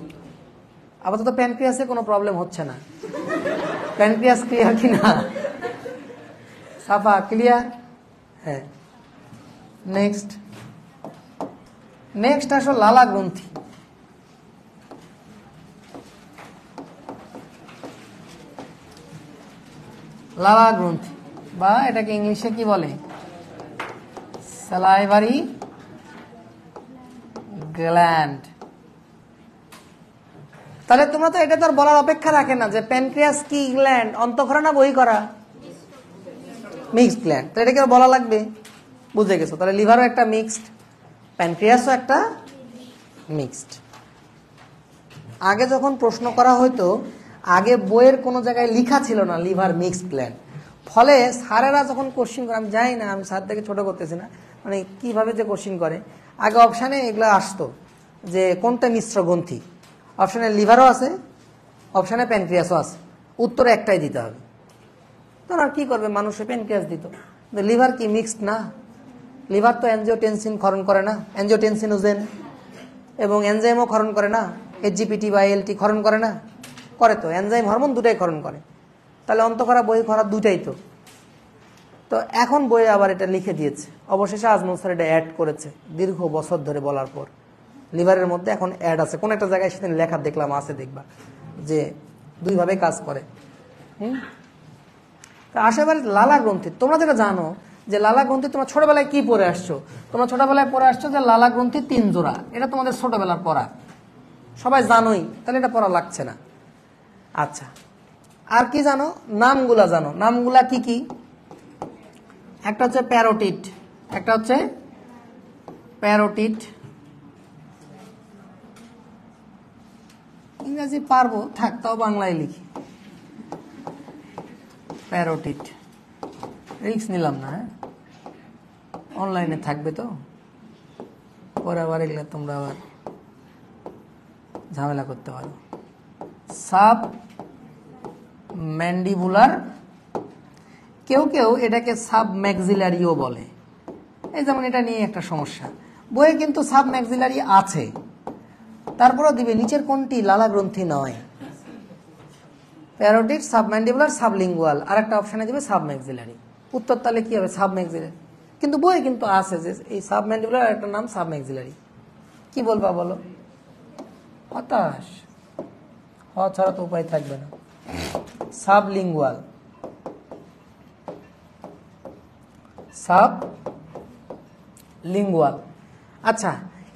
আপাতত প্যানক্রিয়াসে কোনো প্রবলেম হচ্ছে না, প্যানক্রিয়াস ক্লিয়ার কিনা, সাফা ক্লিয়ার। হ্যাঁ, নেক্সট আসো লালা গ্রন্থি। লালা গ্রন্থি বা এটাকে ইংলিশে কি বলে, স্যালাইভারি গ্ল্যান্ড। তাহলে তোমরা তো এটা তো আর বলার অপেক্ষা রাখে না যে প্যানক্রিয়াস কি গ্ল্যান্ড, অন্তঃক্ষরা না বই করা, মিক্সড গ্ল্যান্ড, তো এটাকে বলা লাগবে, বুঝে গেছো। তাহলে লিভারও একটা মিক্সড, প্যানক্রিয়াসও একটা মিক্সড। আগে যখন প্রশ্ন করা হইতো, আগে বইয়ের কোনো জায়গায় লেখা ছিল না লিভার মিক্সড গ্ল্যান্ড, ফলে স্যারেরা যখন কোশ্চিন করে, আমি জানি না, আমি স্যার থেকে ছোট করতেছি না, মানে কিভাবে যে কোশ্চিন করে, আগে অপশানে এগুলো আসতো যে কোনটা মিশ্র গ্রন্থি, অপশানে লিভারও আছে, অপশানে প্যানক্রিয়াসও আছে, উত্তরে একটাই দিতে হবে। তখন আর কি করবে, মানুষে প্যানক্রিয়াস দিত। লিভার কি মিক্সড না? লিভার তো অ্যানজিওটেনসিন ক্ষরণ করে না, অ্যানজিওটেনসিনোজেন, এবং এনজাইমও ক্ষরণ করে না, এইচজিপিটি বা এলটি ক্ষরণ করে না, করে তো, এনজাইম হরমোন দুটাই ক্ষরণ করে। তাহলে অন্তঃক্ষরা বই খরা দুটাই তো। তো এখন বইয়ে আবার এটা লিখে দিয়েছে, অবশেষে আজমল স্যার এটা অ্যাড করেছে দীর্ঘ বছর ধরে বলার পর। লিভারের মধ্যে এখন অ্যাড আছে, কোন একটা জায়গায় সেদিন লেখা দেখলাম, আছে দেখবা যে 2 ভাবে কাজ করে। তা আশেপাশে লালা গ্রন্থি, তোমরা যেটা জানো যে লালা গ্রন্থি, তোমরা ছোটবেলায় কি পড়ে আসছো, তোমরা ছোটবেলায় পড়ে আসছো যে লালা গ্রন্থি 3 জোড়া, এটা তোমাদের ছোটবেলার পড়া, সবাই জানোই, তাহলে এটা পড়া লাগছে না। আচ্ছা, আর কি জানো, নামগুলা জানো, নামগুলা কি কি? একটা হচ্ছে প্যারোটিড, একটা হচ্ছে প্যারোটিড, ইংরেজি পারবো, থাক তাও বাংলায় লিখি, প্যারোটিড, রিস্ক নিলাম না, হ্যাঁ অনলাইনে থাকবে তো, পরে আবার এগুলো তোমরা আবার ঝামেলা করতে পারো। সাব ম্যান্ডিবুলার, কেউ কেউ এটাকে সাব ম্যাক্সিলারিও বলে, এই যেমন এটা নিয়ে একটা সমস্যা, বইয়ে কিন্তু সাব ম্যাক্সিলারি আছে, তারপরেও দিবে নিচের কোনটি লালা গ্রন্থি নয়, প্যারোটিড, সাবম্যান্ডিবুলার, সাবলিঙ্গুয়াল, আর একটা অপশনে দিবে সাব ম্যাক্সিলারি। উত্তর তাহলে কি হবে, সাব ম্যাক্সিলারি, কিন্তু বইয়ে কিন্তু আছে যে এই সাবম্যান্ডিবুলার একটা নাম সাব ম্যাক্সিলারি। কি বলবা বলো, হতাশ, হ ছাড়া তো উপায় থাকবে না। Sublingual, sublingual. আচ্ছা,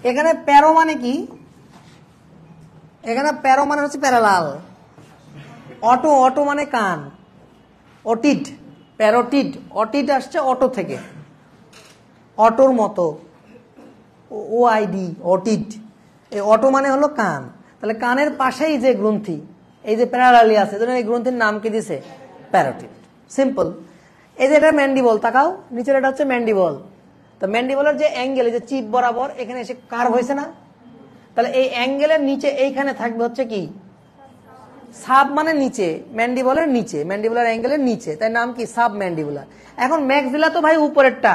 এখানে প্যারো মানে কি, এখানে প্যারো মানে হচ্ছে প্যারালাল, অটো, অটো মানে কান, অটিড, প্যারোটিড, অটিড আসছে অটো থেকে, অটোর মতো, ও আইডি, অটিড, এই অটো মানে হলো কান, তাহলে কানের পাশেই যে গ্রন্থি, এই যে প্যারালালি আছে, এই গ্রন্থির নাম কি দিছে, প্যারোটিড, সিম্পল। এই যে এটা ম্যান্ডিবল, তাকাও নিচের, এটা হচ্ছে ম্যান্ডিবল, তো ম্যান্ডিবলের যে অ্যাঙ্গেল, এই যে চিপ বরাবর এখানে এসে কার্ভ হয়েছে না, তাহলে এই অ্যাঙ্গেলের নিচে এইখানে থাকবে হচ্ছে কি, সাব মানে নিচে, ম্যান্ডিবলের নিচে, ম্যান্ডিবুলার অ্যাঙ্গেলের নিচে, তাই নাম কি সাব ম্যান্ডিবুলার। এখন ম্যাক্সিলা তো ভাই উপরেরটা,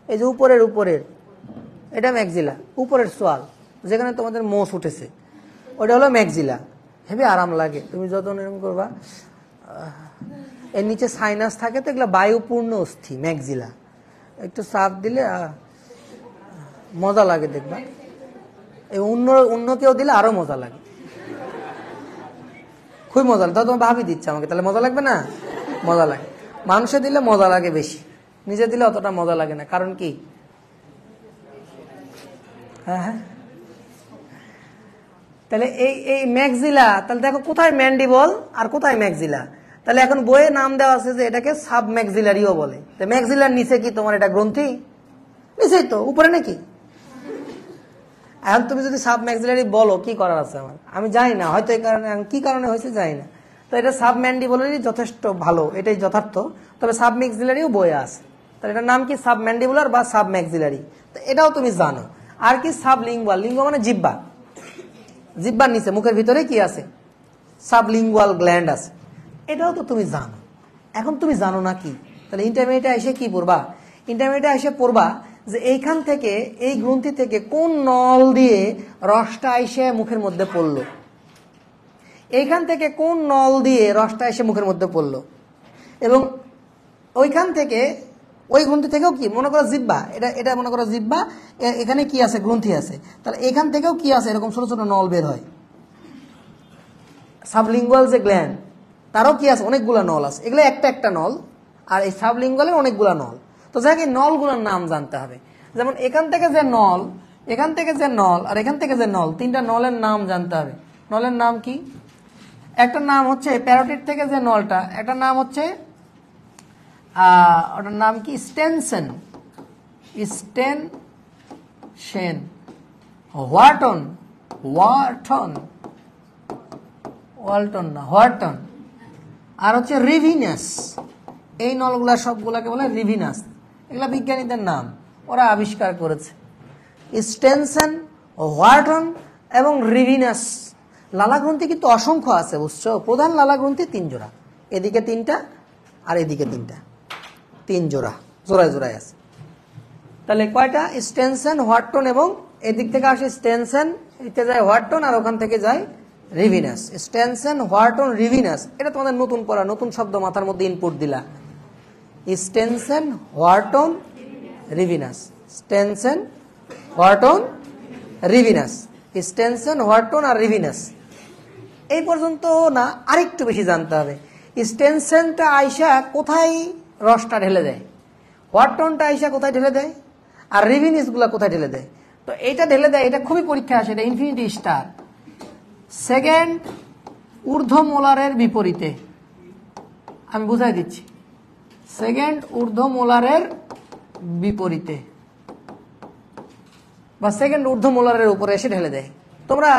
এই যে উপরের এটা ম্যাক্সিলা, উপরের সোয়াল যেখানে তোমাদের মোষ উঠেছে, ওটা হলো ম্যাক্সিলা, হেবি আরাম লাগে, তুমি যত এরকম করবা। এর নিচে সাইনাস থাকে, তো এগুলো বায়ুপূর্ণ অস্থি, ম্যাক্সিলা, একটু চাপ দিলে মজা লাগে দেখবা, এই অন্য কেউ দিলে আরো মজা লাগে, খুবই মজা লাগে। তোমার ভাবি দিচ্ছে আমাকে, তাহলে মজা লাগবে না? মজা লাগে। মানুষে দিলে মজা লাগে বেশি, নিজে দিলে অতটা মজা লাগে না। কারণ কি? হ্যাঁ হ্যাঁ, তাহলে এই ম্যাক্সিলা, তাহলে দেখো কোথায় ম্যান্ডিবল আর কোথায় ম্যাক্সিলা। তাহলে এখন বইয়ে নাম দেওয়া আছে যে এটাকে সাব ম্যাক্সিলারিও বলে। ম্যাক্সিলার নিচে কি তোমার এটা গ্রন্থি? নিচেই তো, উপরে নাকি? এখন তুমি যদি সাব ম্যাক্সিলারি বলো, কি করার আছে আমার? আমি জানি না, হয়তো এই কারণে, কি কারণে হয়েছে জানি না। তো এটা সাব ম্যান্ডিবুলারই যথেষ্ট ভালো, এটাই যথার্থ। তবে সাব ম্যাক্সিলারিও বইয়ে আছে। তাহলে এটার নাম কি? সাব ম্যান্ডিবুলার বা সাব ম্যাক্সিলারি। তো এটাও তুমি জানো। আর কি? Sub lingual. লিঙ্গুয়াল মানে জিহ্বা। জিহ্বার নিচে মুখের ভিতরে কি আছে? সাবলিঙ্গুয়াল গ্ল্যান্ড আছে। এটাও তো তুমি জানো। এখন তুমি জানো না কি? তাহলে ইন্টারমিডিয়েটে এসে কি পড়বা? ইন্টারমিডিয়েটে এসে পড়বা যে এইখান থেকে, এই গ্রন্থি থেকে কোন নল দিয়ে রসটা এসে মুখের মধ্যে পড়লো, এইখান থেকে কোন নল দিয়ে রসটা এসে মুখের মধ্যে পড়লো, এবং ওইখান থেকে, ওই গ্রন্থি থেকেও কি, মনে করো জিহ্বা, এটা মনে করো জিহ্বা, এখানে কি আছে? গ্রন্থি আছে। তাহলে এখান থেকেও কি আছে? এরকম ছোট ছোট নল বের হয়। সাবলিঙ্গুয়াল যে গ্ল্যান্ড, তারও কি আছে? অনেকগুলা নল আছে। এগুলো একটা একটা নল, আর এই সাবলিঙ্গুয়ালের অনেকগুলা নল। তো যাই হোক, নলগুলোর নাম জানতে হবে। যেমন এখান থেকে যে নল, এখান থেকে যে নল, আর এখান থেকে যে নল, তিনটা নলের নাম জানতে হবে। নলের নাম কি? একটা নাম হচ্ছে প্যারোটিড থেকে যে নলটা, একটা নাম হচ্ছে ওটার নাম কি? স্টেনসেন। স্টেনসেন। হোয়াটন। ওয়াটন, ওয়ালটন না, হোয়াটন। আর হচ্ছে রিভিনাস। এই নলগুলা সবগুলাকে বলে রিভিনাস। এগুলা বিজ্ঞানীদের নাম, ওরা আবিষ্কার করেছে। স্টেনসেন, হোয়াটন এবং রিভিনাস। লালাগ্রন্থি কিন্তু অসংখ্য আছে, বুঝছো? প্রধান লালাগ্রন্থি 3 জোড়া, এদিকে 3টা আর এদিকে 3টা, 3 জোড়া, জোড়ায় জোড়ায় আছে। তাহলে কয়টা? স্টেনসেন, হোয়াটন, এবং এদিক থেকে আসে স্টেনসেন, এদিকে যায় হোয়াটন, আর ওখান থেকে যায় রিভিনাস। স্টেনসেন, হোয়াটন, রিভিনাস। এটা তোমাদের নতুন পড়া, নতুন শব্দ মাথার মধ্যে ইনপুট দিলা। স্টেনসেন, হোয়াটন, রিভিনাস। স্টেনসেন, হোয়াটন, রিভিনাস। স্টেনসেন, হোয়াটন আর রিভিনাস। এই পর্যন্ত না, আরেকটু বেশি জানতে হবে। স্টেনসেনটা আইসা কোথায় রসটা ঢেলে দেয়, হোয়াটনটা আইসা কোথায় ঢেলে দেয়, আর রিভিনাস গুলা কোথায় ঢেলে দেয়। তো এইটা ঢেলে দেয়, এটা খুবই পরীক্ষা আসে, এটা ইনফিনিটি স্টার। সেকেন্ড ঊর্ধ্বমোলারের বিপরীতে, আমি বুঝাই দিচ্ছি। সেকেন্ড ঊর্ধ্বমোলারের বিপরীতে বা সেকেন্ড ঊর্ধ্বমোলারের উপরে এসে ঢেলে দেয়। তোমরা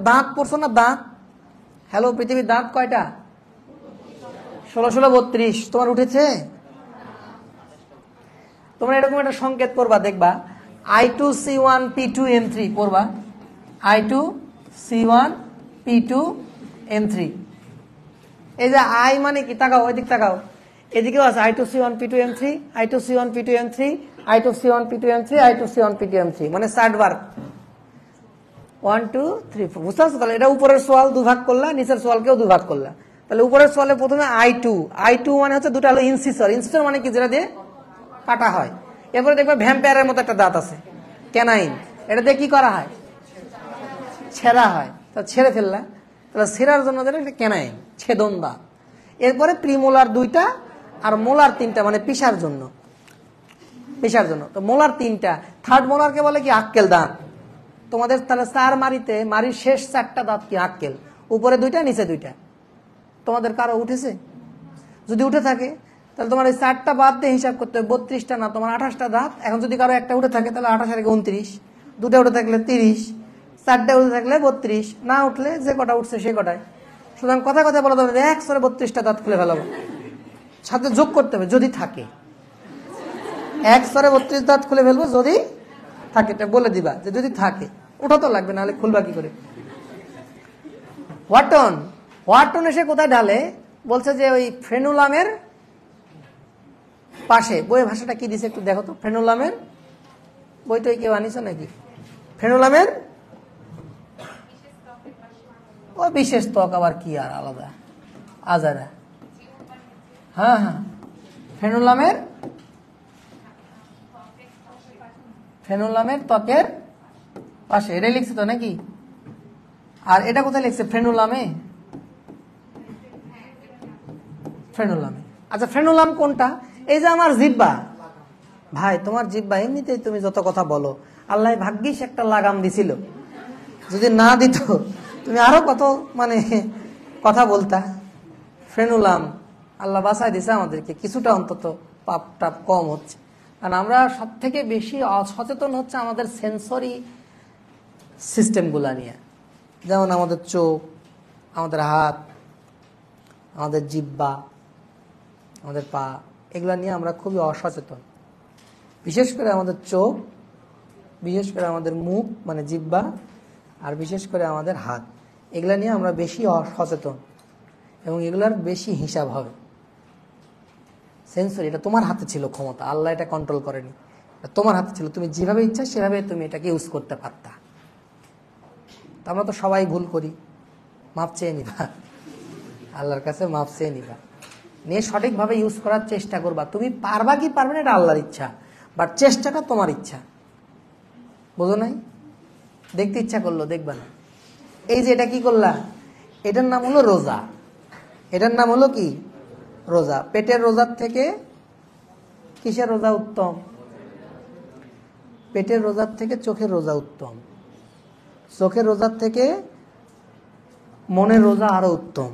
দাঁত পড়ছো না? দাঁত, হ্যালো পৃথিবীর দাঁত কয়টা? 16 32। তোমার উঠেছে? তোমরা এরকম একটা সংকেত করবা, দেখবা I2C1 P2 M3 করবা। I2C1 P2 M3। এই যে আই মানে কি? তাকাও, ওইদিক তাকাও, এদিকেও আছে I2C1 P2 M3, I2C1 P2 M3, I2C1 P2 M3, I2C1 P2 M3, মানে 60 বার। 1 2 3 4, বুঝতে পারছো? তাহলে এটা উপরের সোয়াল 2 ভাগ করলা, নিচের সোয়ালকেও 2 ভাগ করলা। তাহলে উপরের সোয়ালে প্রথমে I2 মানে হচ্ছে দুটা হলো ইনসিসর। ইনসিসর মানে কি? যেটা দিয়ে কাটা হয়। এরপরে দেখবে ভ্যাম্পায়ারের মতো একটা দাঁত আছে, ক্যানাইন। এটা দিয়ে কি করা হয়? ছেঁড়া হয়। তা ছেড়ে ফেললা, তাহলে ছেঁড়ার জন্য একটা ক্যানাইন, ছেদন দাঁত। এরপরে প্রিমোলার 2টা আর মোলার 3টা, মানে পিসার জন্য, পিসার জন্য। তো মোলার 3টা, থার্ড মোলারকে বলে কি? আক্কেল দাঁত। তোমাদের তাহলে 4 মারিতে, মারির শেষ 4টা দাঁত কি? আক্কেল। উপরে 2টা, নিচে 2টা। তোমাদের কারো উঠেছে? যদি উঠে থাকে তাহলে তোমার এই 4টা বাদ দিয়ে হিসাব করতে হবে, 32টা না, তোমার 28টা দাঁত। এখন যদি কারো একটা উঠে থাকে তাহলে 28 আর 29, 2টা উঠে থাকলে 30, 4টা উঠে থাকলে 32, না উঠলে যে কটা উঠছে সে কটায়। সুতরাং কথা কথা বলা যাবে 132টা দাঁত খুলে ফেলাবো, সাথে যোগ করতে হবে যদি থাকে। 132 দাঁত খুলে ফেলবো যদি থাকে, এটা বলে দিবা যে যদি থাকে। ওঠা তো লাগবে, নাহলে খুলবা কি করে? হোয়াটন, হোয়াটন এসে কোথায় ঢালে? বলছে যে ওই ফ্রেনুলামের পাশে। বইয়ের ভাষাটা কি দিছে একটু দেখো তো। ফ্রেনুলামের বইটাই কেউ আনিস নাকি? ফ্রেনুলামের ও বিশেষ ত্বক, আবার কি আর আলাদা আজারা? হ্যাঁ হ্যাঁ, ফ্রেনুলামের ত্বকের পাশে, এটাই লিখছে তো নাকি? আর এটা কোথায় লিখছে? ফ্রেনুলামে। ফ্রেনুলামে। আচ্ছা ফ্রেনুলাম কোনটা? এই যে আমার জিহ্বা, ভাই তোমার জিহ্বা এমনিতেই তুমি যত কথা বলো, আল্লাহ ভাগ্যিস একটা লাগাম দিছিল, যদি না দিত তুমি আরো কত মানে কথা বলতা। ফ্রেনুলাম আল্লাহ বাঁচাই দিছে আমাদেরকে, কিছুটা অন্তত পাপ টাপ কম হচ্ছে। কারণ আমরা সব থেকে বেশি অসচেতন হচ্ছে আমাদের সেন্সরি সিস্টেমগুলা নিয়ে, যেমন আমাদের চোখ, আমাদের হাত, আমাদের জিহ্বা, আমাদের পা, এগুলা নিয়ে আমরা খুবই অসচেতন। বিশেষ করে আমাদের চোখ, বিশেষ করে আমাদের মুখ মানে জিহ্বা, আর বিশেষ করে আমাদের হাত, এগুলা নিয়ে আমরা বেশি অসচেতন এবং এগুলার বেশি হিসাব হবে। সেন্সরি, এটা তোমার হাতে ছিল ক্ষমতা, আল্লাহ এটা কন্ট্রোল করেনি, তোমার হাতে ছিল, তুমি যেভাবে ইচ্ছা সেভাবে তুমি এটাকে ইউজ করতে পারতা। আমরা তো সবাই ভুল করি, মাপ চেয়ে নিবা, আল্লাহর কাছে মাপ চেয়ে নিবা, নিয়ে সঠিকভাবে ইউজ করার চেষ্টা করবা। তুমি পারবা কি পারবে না এটা আল্লাহর ইচ্ছা, বাট চেষ্টাটা তোমার ইচ্ছা, বোঝো নাই? দেখতে ইচ্ছা করলো দেখবা না। এই যে এটা কি করলা, এটার নাম হলো রোজা। এটার নাম হলো কি? রোজা। পেটের রোজার থেকে কিসের রোজা উত্তম? পেটের রোজার থেকে চোখের রোজা উত্তম, চোখের রোজার থেকে মনের রোজা আরো উত্তম।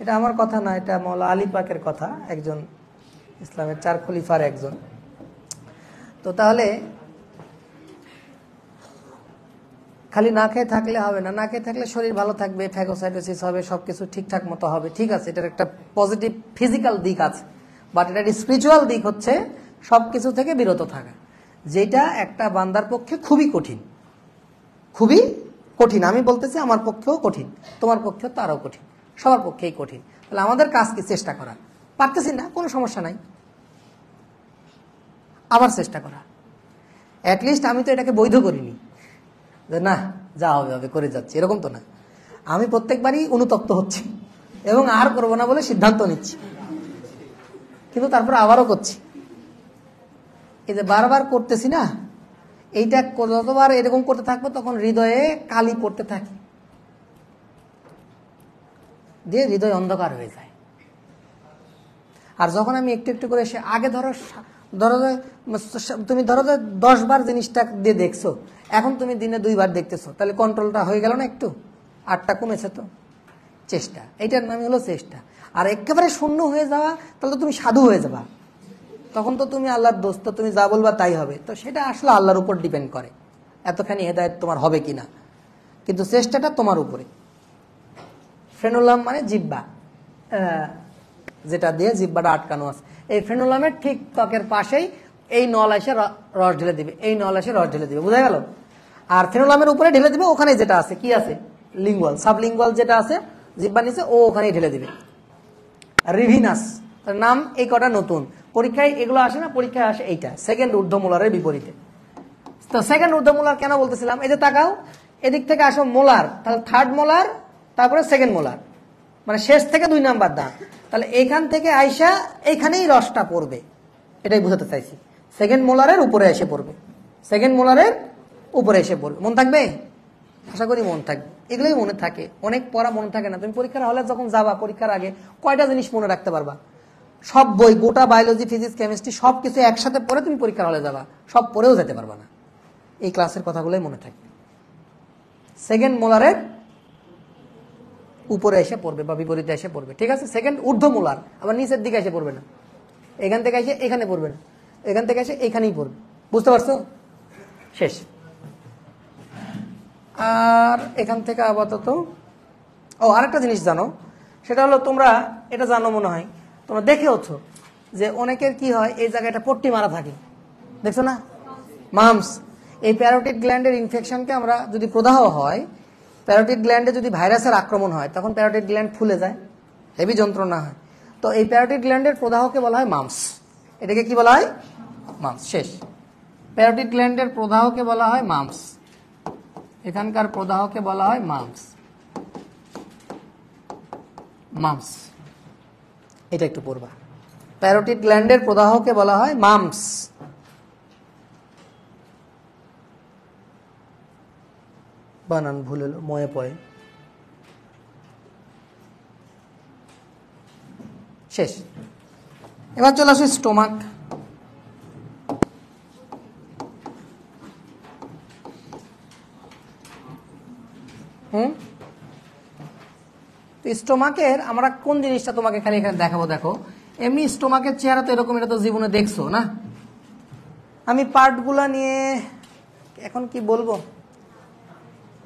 এটা আমার কথা না, এটা মওলা আলী পাকের কথা, একজন ইসলামের 4 খলিফার একজন। তো তাহলে খালি না খেয়ে থাকলে হবে না, না খেয়ে থাকলে শরীর ভালো থাকবে, ফ্যাগোসাইটোসিস হবে, সবকিছু ঠিকঠাক মতো হবে, ঠিক আছে, এটার একটা পজিটিভ ফিজিক্যাল দিক আছে। বাট এটার স্পিরিচুয়াল দিক হচ্ছে সবকিছু থেকে বিরত থাকা, যেটা একটা বান্দার পক্ষে খুবই কঠিন, খুবই কঠিন। আমি বলতেছি আমার পক্ষেও কঠিন, তোমার পক্ষেও তো আরও কঠিন, সবার পক্ষেই কঠিন। তাহলে আমাদের কাজ কি? চেষ্টা করা। পারতেছি না, কোনো সমস্যা নাই, আবার চেষ্টা করা। অ্যাটলিস্ট আমি তো এটাকে বৈধ করিনি যে না যা হবে হবে করে যাচ্ছি, এরকম তো না। আমি প্রত্যেকবারই অনুতপ্ত হচ্ছি এবং আর করবো না বলে সিদ্ধান্ত নিচ্ছি, কিন্তু তারপর আবারও করছি। এই যে বারবার করতেছি না, এইটা যতবার এরকম করতে থাকবো তখন হৃদয়ে কালি পড়তে থাকি, দিয়ে হৃদয় অন্ধকার হয়ে যায়। আর যখন আমি একটু একটু করে আগে ধরো তুমি ধরো 10 বার জিনিসটা দিয়ে দেখছো, এখন তুমি দিনে 2 বার দেখতেছো, তাহলে কন্ট্রোলটা হয়ে গেল না, একটু 8টা কমেছে তো। চেষ্টা, এইটার নামই হলো চেষ্টা। আর একেবারে শূন্য হয়ে যাওয়া, তাহলে তো তুমি সাধু হয়ে যাবা, তখন তো তুমি আল্লাহর দোস্ত, তুমি যা বলবা তাই হবে। তো সেটা আসলে আল্লাহর উপর ডিপেন্ড করে এতখানি হেদায়েত তোমার হবে কিনা, কিন্তু চেষ্টাটা তোমার উপরে। ফ্রেনুলাম মানে জিহ্বা, যেটা দিয়ে জিহ্বাটা আটকানো আছে। এই ফ্রেনুলামের ঠিক ত্বকের পাশেই এই নল এসে রস ঢেলে দিবে, এই নল এসে রস ঢেলে দিবে, বোঝা গেল? আর ফ্রেনুলামের উপরে ঢেলে দিবে, ওখানে যেটা আছে কি আছে, লিঙ্গুয়াল, সাবলিঙ্গুয়াল যেটা আছে জিহ্বা নিচে, ও ওখানেই ঢেলে দিবে। রিভিনাস নাম, এই কটা নতুন, পরীক্ষায় এগুলো আসে না, পরীক্ষায় আসে এইটা, সেকেন্ড ঊর্ধ্বমূলারের বিপরীতে। তো সেকেন্ড ঊর্ধ্বমূলার কেন বলতেছিলাম, এই যে তাকাও, এদিক থেকে আসো মোলার, তাহলে 3rd মোলার, তারপরে 2nd মোলার, মানে শেষ থেকে 2 নাম্বার দাঁত। তাহলে এইখান থেকে আইসা এইখানেই রসটা পড়বে, এটাই বুঝাতে চাইছি। 2nd মোলারের উপরে এসে পড়বে, 2nd মোলারের উপরে এসে পড়বে। মন থাকবে? আশা করি মন থাকবে। এগুলোই মনে থাকে, অনেক পড়া মনে থাকে না। তুমি পরীক্ষার হলে যখন যাবা, পরীক্ষার আগে কয়টা জিনিস মনে রাখতে পারবা? সব বই, গোটা বায়োলজি, ফিজিক্স, কেমিস্ট্রি সবকিছু একসাথে পড়ে তুমি পরীক্ষার হলে যাবা, সব পড়েও যেতে পারবা না। এই ক্লাসের কথাগুলোই মনে থাকবে। 2nd মোলারের উপরে এসে পড়বে বা বিপরীতে এসে পড়বে, ঠিক আছে? 2nd ঊর্ধ্বমূলার আবার নিচের দিকে এসে পড়বে না, এখান থেকে এসে এখানে পড়বে না, এখান থেকে এসে এখানেই পড়বে। বুঝতে পারছো? শেষ। আর এখান থেকে আপাতত আরেকটা জিনিস জানো, সেটা হলো, তোমরা এটা জানো মনে হয়, তোমরা দেখেওছো যে অনেকের কি হয়, এই জায়গাটা পট্টি মারা থাকে, দেখছো না, মামস। এই প্যারোটিড গ্ল্যান্ডের ইনফেকশনকে আমরা যদি প্রদাহ হয়, প্যারোটিড গ্ল্যান্ডে যদি ভাইরাসের আক্রমণ হয়, তখন প্যারোটিড গ্ল্যান্ড ফুলে যায়, হেভি যন্ত্রণা হয়। তো এই প্যারোটিড গ্ল্যান্ডের প্রদাহকে বলা হয় মামস। এটাকে কি বলা হয়? মামস। শেষ। প্যারোটিড গ্ল্যান্ডের প্রদাহকে বলা হয় মামস, এখানকার প্রদাহকে বলা হয় মামস। মামস, এটা একটু পড়বা। প্যারোটিড গ্ল্যান্ডের প্রদাহকে বলা হয় মামস। বানান ভুল হলো, ময়ে পয়ে। শেষ। এবার চলে আসি স্টোমাক। স্টোমাকের আমরা কোন জিনিসটা তোমাকে খালি এখানে দেখাবো, দেখো এমনি স্টোমাকের চেহারা তো এরকম, এটা তো জীবনে দেখছো না। আমি পার্টগুলো নিয়ে এখন কি বলবো,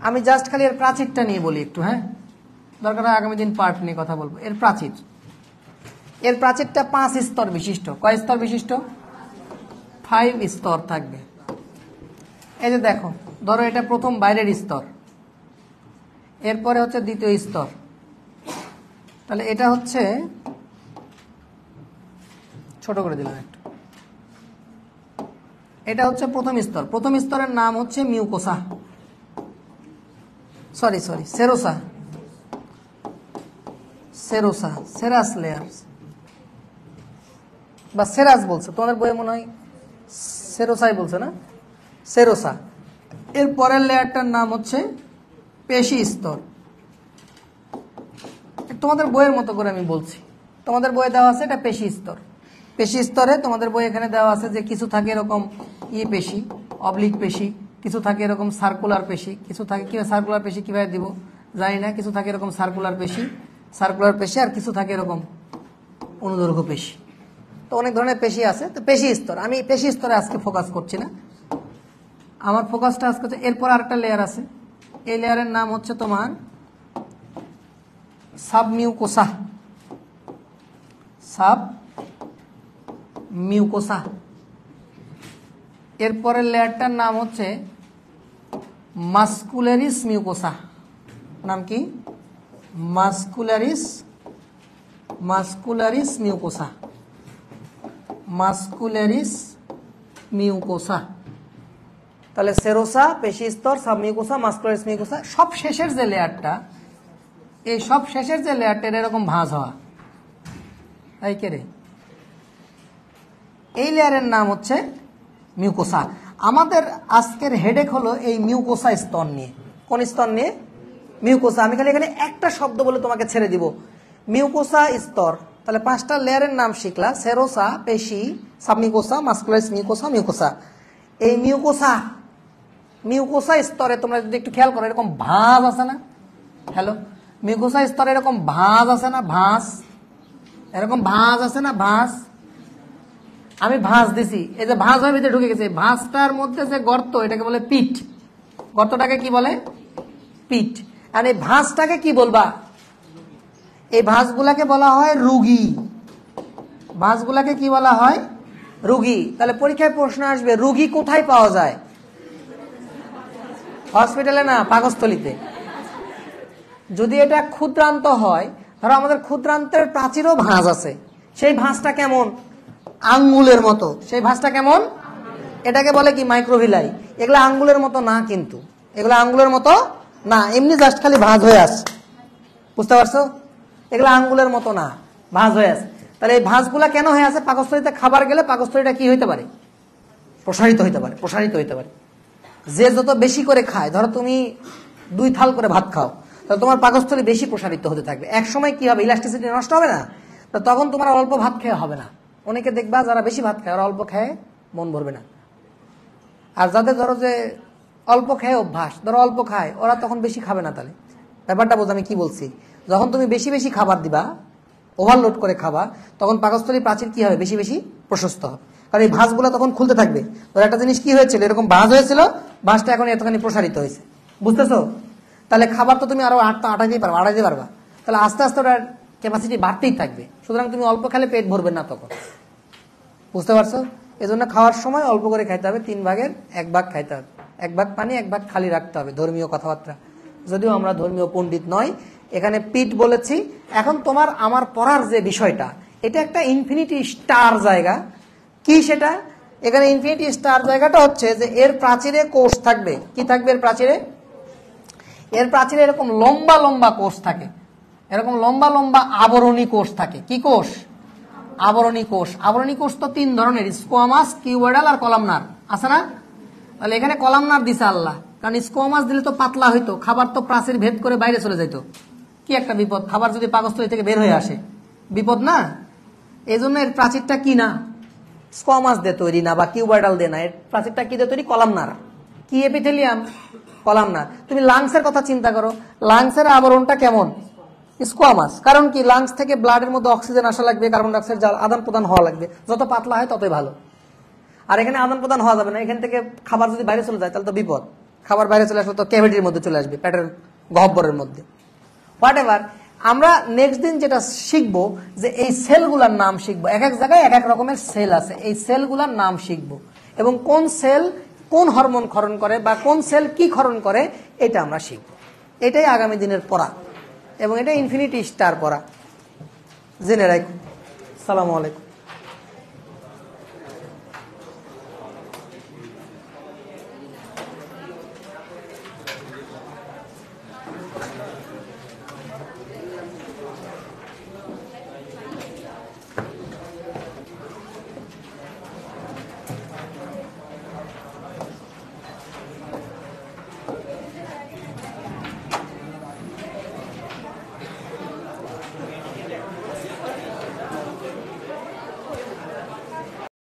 আমি জাস্ট খালি এর প্রাচীরটা নিয়ে বলি একটু। হ্যাঁ, দরকার হয় আগামী দিন পার্ট নিয়ে কথা বলবো। এর প্রাচীরটা 5 স্তর বিশিষ্ট। কয় স্তর বিশিষ্ট? 5 স্তর থাকবে। এই যে দেখো, ধরো এটা প্রথম বাইরের স্তর, এরপরে হচ্ছে দ্বিতীয় স্তর, তাহলে এটা হচ্ছে, ছোট করে দিলাম একটু, এটা হচ্ছে প্রথম স্তর। প্রথম স্তরের নাম হচ্ছে mucosa, sorry serosa, serous layer বা সেরাস বলছে তোমাদের বইয়ে মনে হয়, সেরোসাই বলছে না, সেরোসা। এর পরের লেয়ারটার নাম হচ্ছে পেশি স্তর। তোমাদের বইয়ের মতো করে আমি বলছি, তোমাদের বইয়ে দেওয়া আছে এটা পেশি স্তর। পেশি স্তরে তোমাদের বই এখানে দেওয়া আছে যে কিছু থাকে এরকম পেশি, অবলিক পেশি, কিছু থাকে এরকম সার্কুলার পেশি, কিছু থাকে কি সার্কুলার পেশি কিভাবে দিব জানি না, কিছু থাকে এরকম সার্কুলার পেশি, আর কিছু থাকে এরকম অনুদৈর্ঘ্য পেশি। তো অনেক ধরনের পেশি আছে। তো পেশি স্তর, আমি পেশি স্তরে আজকে ফোকাস করছি না, আমার ফোকাসটা আজকে হচ্ছে এরপর আরেকটা লেয়ার আছে। এই লেয়ারের নাম হচ্ছে তোমার সাবমিউকোসা। এরপরের লেয়ারটার নাম হচ্ছে মাস্কুলারিস মিউকোসা। নাম কি? Muscularis mucosa. তাহলে সেরোসা, পেশি স্তর, সাবমিউকোসা, মাস্কুলারিস মিউকোসা। সব শেষের যে লেয়ারটা, এই সব শেষের যে লেয়ারটা এরকম ভাঁজ হওয়া, তাই কে রে, এই লেয়ারের নাম হচ্ছে মিউকোসা। আমাদের আজকের হেডেক হলো এই মিউকোসা স্তর নিয়ে। কোন স্তর নিয়ে? মিউকোসা। আমি খালি এখানে একটা শব্দ বলে তোমাকে ছেড়ে দিব, মিউকোসা স্তর। তাহলে 5টা লেয়ারের নাম শিখলা, সেরোসা, পেশি, সাবমিউকোসা, মাস্কুলারিস মিউকোসা। এই মিউকোসা স্তরে তোমরা যদি একটু খেয়াল করো, এরকম ভাঁজ আছে না? হ্যালো, মিউকোসা স্তরে এরকম ভাঁজ আছে না? এরকম ভাঁজ আছে না? আমি ভাঁজ দিছি, এই যে ভাঁজ হয়ে ভিতরে ঢুকে গেছে, ভাঁজটার মধ্যে যে গর্ত, এটাকে বলে পিট। গর্তটাকে কি বলে? পিট। আর এই ভাঁজটাকে কি বলবা? এই ভাঁজগুলাকে বলা হয় রুগী। ভাঁজগুলাকে কি বলা হয়? রুগী। তাহলে পরীক্ষায় প্রশ্ন আসবে, রুগী কোথায় পাওয়া যায়? হসপিটালে না, পাকস্থলীতে। যদি এটা ক্ষুদ্রান্ত হয়, ধরো আমাদের ক্ষুদ্রান্তের প্রাচীরও ভাঁজ আছে, সেই ভাঁজটা কেমন? আঙ্গুলের মতো। সেই ভাঁজটা কেমন? এটাকে বলে কি? মাইক্রোভিলাই। এগুলো আঙ্গুলের মতো না, কিন্তু এগুলো আঙ্গুলের মতো না, এমনি জাস্ট খালি ভাঁজ হয়ে আসে। বুঝতে পারছো? এগুলো আঙ্গুলের মতো না, ভাঁজ হয়ে আছে। তাহলে এই ভাঁজগুলা কেন হয়ে আছে? পাকস্থলীতে খাবার গেলে পাকস্থলীটা কি হইতে পারে? প্রসারিত হইতে পারে। যে যত বেশি করে খায়, ধরো তুমি 2 থাল করে ভাত খাও, তাহলে তোমার পাকস্থলী বেশি প্রসারিত হতে থাকবে। এক সময় কি হবে? ইলাস্টিসিটি নষ্ট হবে না, তো তখন তোমার অল্প ভাত খেয়ে হবে না। অনেকে দেখবা যারা বেশি ভাত খায়, ওরা অল্প খেয়ে মন ভরবে না। আর যাদের ধরো যে অল্প খেয়ে অভ্যাস, ধরো অল্প খায়, ওরা তখন বেশি খাবে না। তাহলে ব্যাপারটা বোঝো আমি কি বলছি? যখন তুমি বেশি বেশি খাবার দিবা, ওভারলোড করে খাবা, তখন পাকস্থলী প্রাচীর কি হবে? বেশি বেশি প্রশস্ত হবে। কারণ এই ভাঁজগুলো তখন খুলতে থাকবে। ধর একটা জিনিস কি হয়েছিল, এরকম ভাঁজ হয়েছিল, ভাঁজটা এখন এতখানি প্রসারিত হয়েছে। বুঝতেছো? তাহলে খাবার তো তুমি আরো আটাইতে পারবা। তাহলে আস্তে আস্তে ওটার ক্যাপাসিটি বাড়তেই থাকবে। সুতরাং তুমি অল্প খেলে পেট ভরবে না তখন। বুঝতে পারছো? এজন্য খাওয়ার সময় অল্প করে খাইতে হবে, 3 ভাগের 1 ভাগ খাইতে হবে। 1 ভাগ পানি, 1 ভাগ খালি রাখতে হবে। ধর্মীয় কথাবার্তা, যদিও আমরা ধর্মীয় পণ্ডিত নয়। এখানে পিঠ বলেছি। এখন তোমার আমার পড়ার যে বিষয়টা, এটা একটা ইনফিনিটি স্টার জায়গা। কি সেটা? এখানে ইনফিনিটি স্টার জায়গাটা হচ্ছে যে এর প্রাচীরে কোষ থাকবে। কি থাকবে এর প্রাচীরে? এর প্রাচীরে এরকম লম্বা লম্বা কোষ থাকে, এরকম লম্বা লম্বা আবরণী কোষ থাকে। কি কোষ? আবরণী কোষ। আবরণী কোষ তো 3 ধরনের, স্কোয়ামাস, কিউবয়েডাল আর কলামনার, আছে না? তাহলে এখানে কলামনার দিছে আল্লাহ, কারণ স্কোয়ামাস দিলে তো পাতলা হইতো, খাবার তো প্রাচীর ভেদ করে বাইরে চলে যেত। কি একটা বিপদ, খাবার যদি পাকস্থলী থেকে বের হয়ে আসে, বিপদ না? এই জন্য এর প্রাচীরটা কি না, স্কোয়ামাস দিয়ে তৈরি না বা কিউবয়েডাল দিয়ে না, এর প্রাচীরটা কি দিয়ে তৈরি, কলামনার। কি এপিথেলিয়াম, কলামনার। তুমি লাংসের কথা চিন্তা করো, লাংসের আবরণটা কেমন, স্কোয়ামাস। কারণ কি, লাংস থেকে ব্লাডের মধ্যে অক্সিজেন আসা লাগবে, কার্বন ডাইঅক্সাইড আদান প্রদান হওয়া লাগবে, যত পাতলা হয় ততই ভালো। আর এখানে আদান প্রদান হওয়া যাবে না, এখান থেকে খাবার যদি বাইরে চলে যায় তাহলে তো বিপদ। খাবার বাইরে চলে আসলে তো ক্যাভিটির মধ্যে চলে আসবে, পেটের গহ্বরের মধ্যে। হোয়াট এভার, আমরা নেক্সট দিন যেটা শিখবো যে এই সেলগুলার নাম শিখবো। এক এক জায়গায় এক এক রকমের সেল আছে, এই সেলগুলার নাম শিখবো এবং কোন সেল কোন হরমোন ক্ষরণ করে বা কোন সেল কি ক্ষরণ করে এটা আমরা শিখবো। এটাই আগামী দিনের পড়া এবং এটা ইনফিনিটি স্টার পড়া, জেনে রাখুন। আসসালামু আলাইকুম।